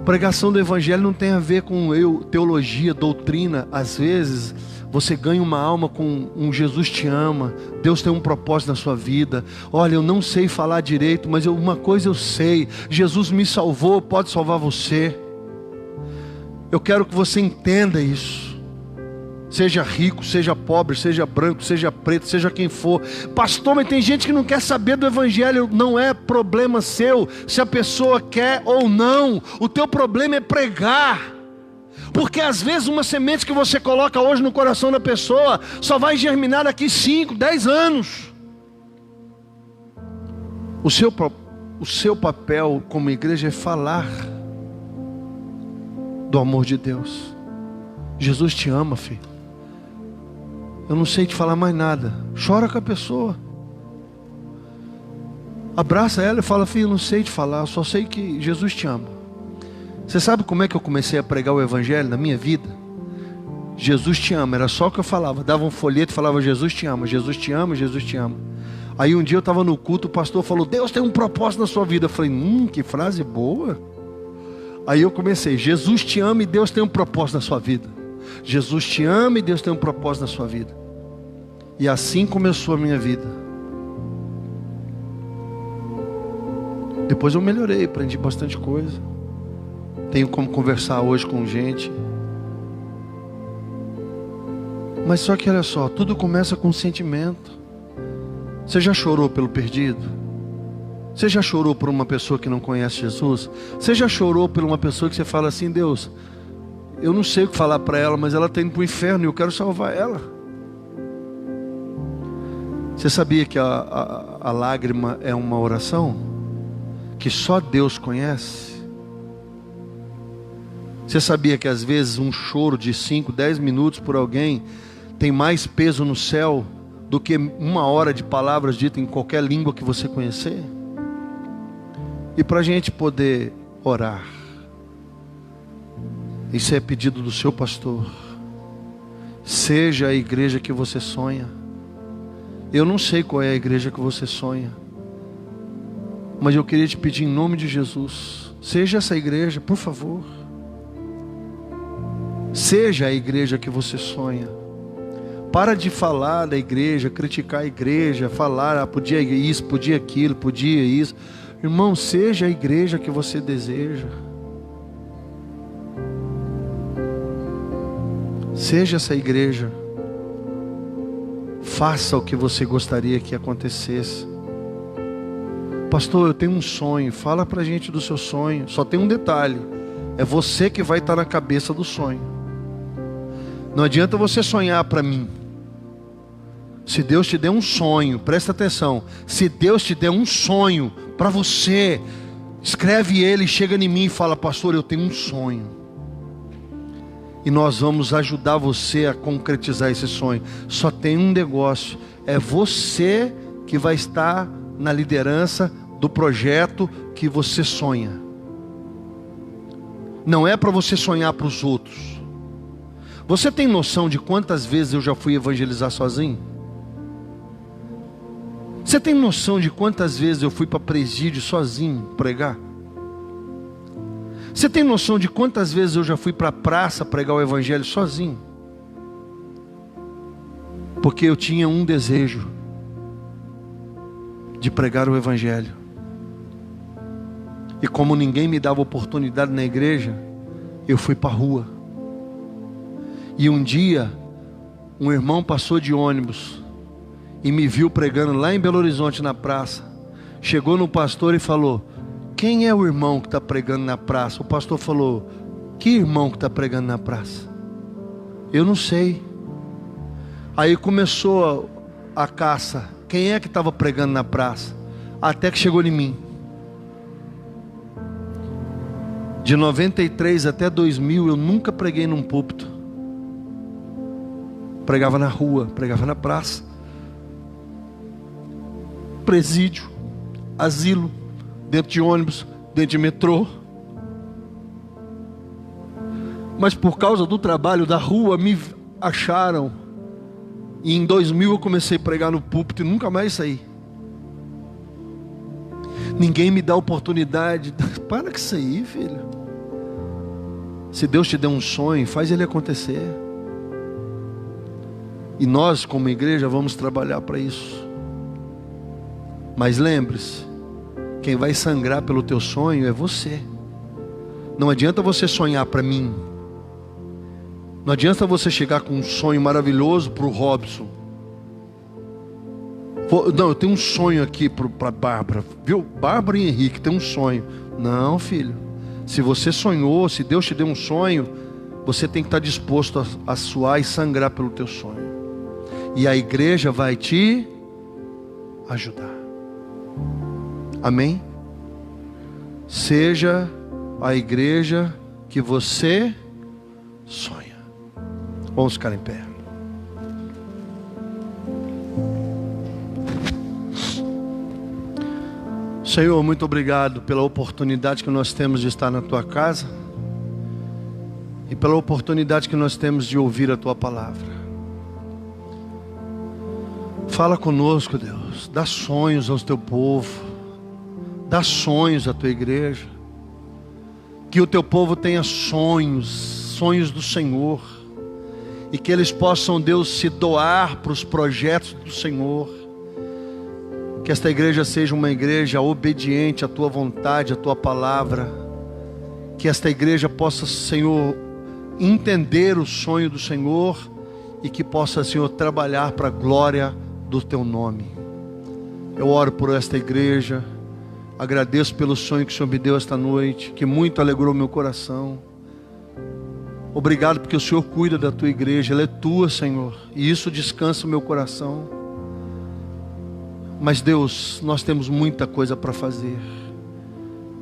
Pregação do Evangelho não tem a ver com teologia, doutrina. Às vezes você ganha uma alma com um Jesus te ama. Deus tem um propósito na sua vida. Olha, eu não sei falar direito, mas uma coisa eu sei: Jesus me salvou, pode salvar você. Eu quero que você entenda isso. Seja rico, seja pobre, seja branco, seja preto, seja quem for. Pastor, mas tem gente que não quer saber do Evangelho. Não é problema seu se a pessoa quer ou não. O teu problema é pregar. Porque às vezes uma semente que você coloca hoje no coração da pessoa só vai germinar daqui 5, 10 anos. O seu papel como igreja é falar do amor de Deus. Jesus te ama, filho. Eu não sei te falar mais nada. Chora com a pessoa. Abraça ela e fala: filho, eu não sei te falar, eu só sei que Jesus te ama. Você sabe como é que eu comecei a pregar o Evangelho na minha vida? Jesus te ama, era só o que eu falava. Dava um folheto e falava: Jesus te ama, Jesus te ama, Jesus te ama. Aí um dia eu estava no culto, o pastor falou: Deus tem um propósito na sua vida. Eu falei: que frase boa. Aí eu comecei: Jesus te ama e Deus tem um propósito na sua vida. Jesus te ama e Deus tem um propósito na sua vida. E assim começou a minha vida. Depois eu melhorei, aprendi bastante coisa. Tenho como conversar hoje com gente. Mas só que olha só, tudo começa com sentimento. Você já chorou pelo perdido? Você já chorou por uma pessoa que não conhece Jesus? Você já chorou por uma pessoa que você fala assim: Deus, eu não sei o que falar para ela, mas ela está indo para o inferno e eu quero salvar ela. Você sabia que a lágrima é uma oração que só Deus conhece? Você sabia que às vezes um choro de 5, 10 minutos por alguém tem mais peso no céu do que 1 hora de palavras ditas em qualquer língua que você conhecer? E para a gente poder orar, isso é pedido do seu pastor. Seja a igreja que você sonha. Eu não sei qual é a igreja que você sonha, mas eu queria te pedir em nome de Jesus, seja essa igreja, por favor. Seja a igreja que você sonha. Para de falar da igreja, criticar a igreja, falar, podia isso, podia aquilo, podia isso. Irmão, seja a igreja que você deseja. Seja essa igreja. Faça o que você gostaria que acontecesse. Pastor, eu tenho um sonho. Fala pra gente do seu sonho. Só tem um detalhe: é você que vai estar na cabeça do sonho. Não adianta você sonhar para mim. Se Deus te der um sonho, presta atenção, se Deus te der um sonho para você, escreve ele, chega em mim e fala: pastor, eu tenho um sonho. E nós vamos ajudar você a concretizar esse sonho. Só tem um negócio: é você que vai estar na liderança do projeto que você sonha. Não é para você sonhar para os outros. Você tem noção de quantas vezes eu já fui evangelizar sozinho? Você tem noção de quantas vezes eu fui para presídio sozinho pregar? Você tem noção de quantas vezes eu já fui para a praça pregar o evangelho sozinho? Porque eu tinha um desejo de pregar o evangelho. E como ninguém me dava oportunidade na igreja, eu fui para a rua. E um dia, um irmão passou de ônibus e me viu pregando lá em Belo Horizonte na praça. Chegou no pastor e falou: quem é o irmão que está pregando na praça? O pastor falou: que irmão que está pregando na praça? Eu não sei. Aí começou a caça: quem é que estava pregando na praça? Até que chegou em mim. De 93 até 2000 eu nunca preguei num púlpito. Pregava na rua, pregava na praça, presídio, asilo, dentro de ônibus, dentro de metrô. Mas por causa do trabalho da rua me acharam. E em 2000 eu comecei a pregar no púlpito e nunca mais saí. Ninguém me dá oportunidade. Para com isso aí, filho. Se Deus te der um sonho, faz ele acontecer. E nós, como igreja, vamos trabalhar para isso. Mas lembre-se, quem vai sangrar pelo teu sonho é você. Não adianta você sonhar para mim. Não adianta você chegar com um sonho maravilhoso para o Robson. Não, eu tenho um sonho aqui para Bárbara. Viu? Bárbara e Henrique tem um sonho. Não, filho. Se você sonhou, se Deus te deu um sonho, você tem que estar disposto a suar e sangrar pelo teu sonho. E a igreja vai te ajudar. Amém? Seja a igreja que você sonha. Vamos ficar em pé. Senhor, muito obrigado pela oportunidade que nós temos de estar na Tua casa e pela oportunidade que nós temos de ouvir a Tua palavra. Fala conosco, Deus. Dá sonhos ao Teu povo. Dá sonhos à Tua igreja. Que o Teu povo tenha sonhos, sonhos do Senhor. E que eles possam, Deus, se doar para os projetos do Senhor. Que esta igreja seja uma igreja obediente à Tua vontade, à Tua palavra. Que esta igreja possa, Senhor, entender o sonho do Senhor. E que possa, Senhor, trabalhar para a glória do Teu nome. Eu oro por esta igreja. Agradeço pelo sonho que o Senhor me deu esta noite, que muito alegrou meu coração. Obrigado porque o Senhor cuida da tua igreja, ela é tua, Senhor, e isso descansa o meu coração. Mas Deus, nós temos muita coisa para fazer,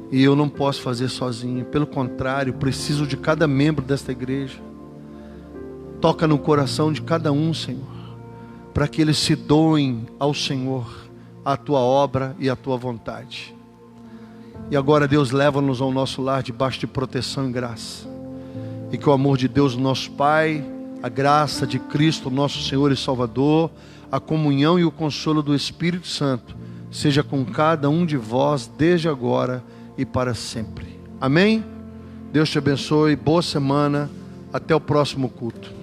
e eu não posso fazer sozinho. Pelo contrário, preciso de cada membro desta igreja. Toca no coração de cada um, Senhor, para que eles se doem ao Senhor, à tua obra e à tua vontade. E agora, Deus, leva-nos ao nosso lar debaixo de proteção e graça. E que o amor de Deus, nosso Pai, a graça de Cristo, nosso Senhor e Salvador, a comunhão e o consolo do Espírito Santo, seja com cada um de vós, desde agora e para sempre. Amém? Deus te abençoe, boa semana, até o próximo culto.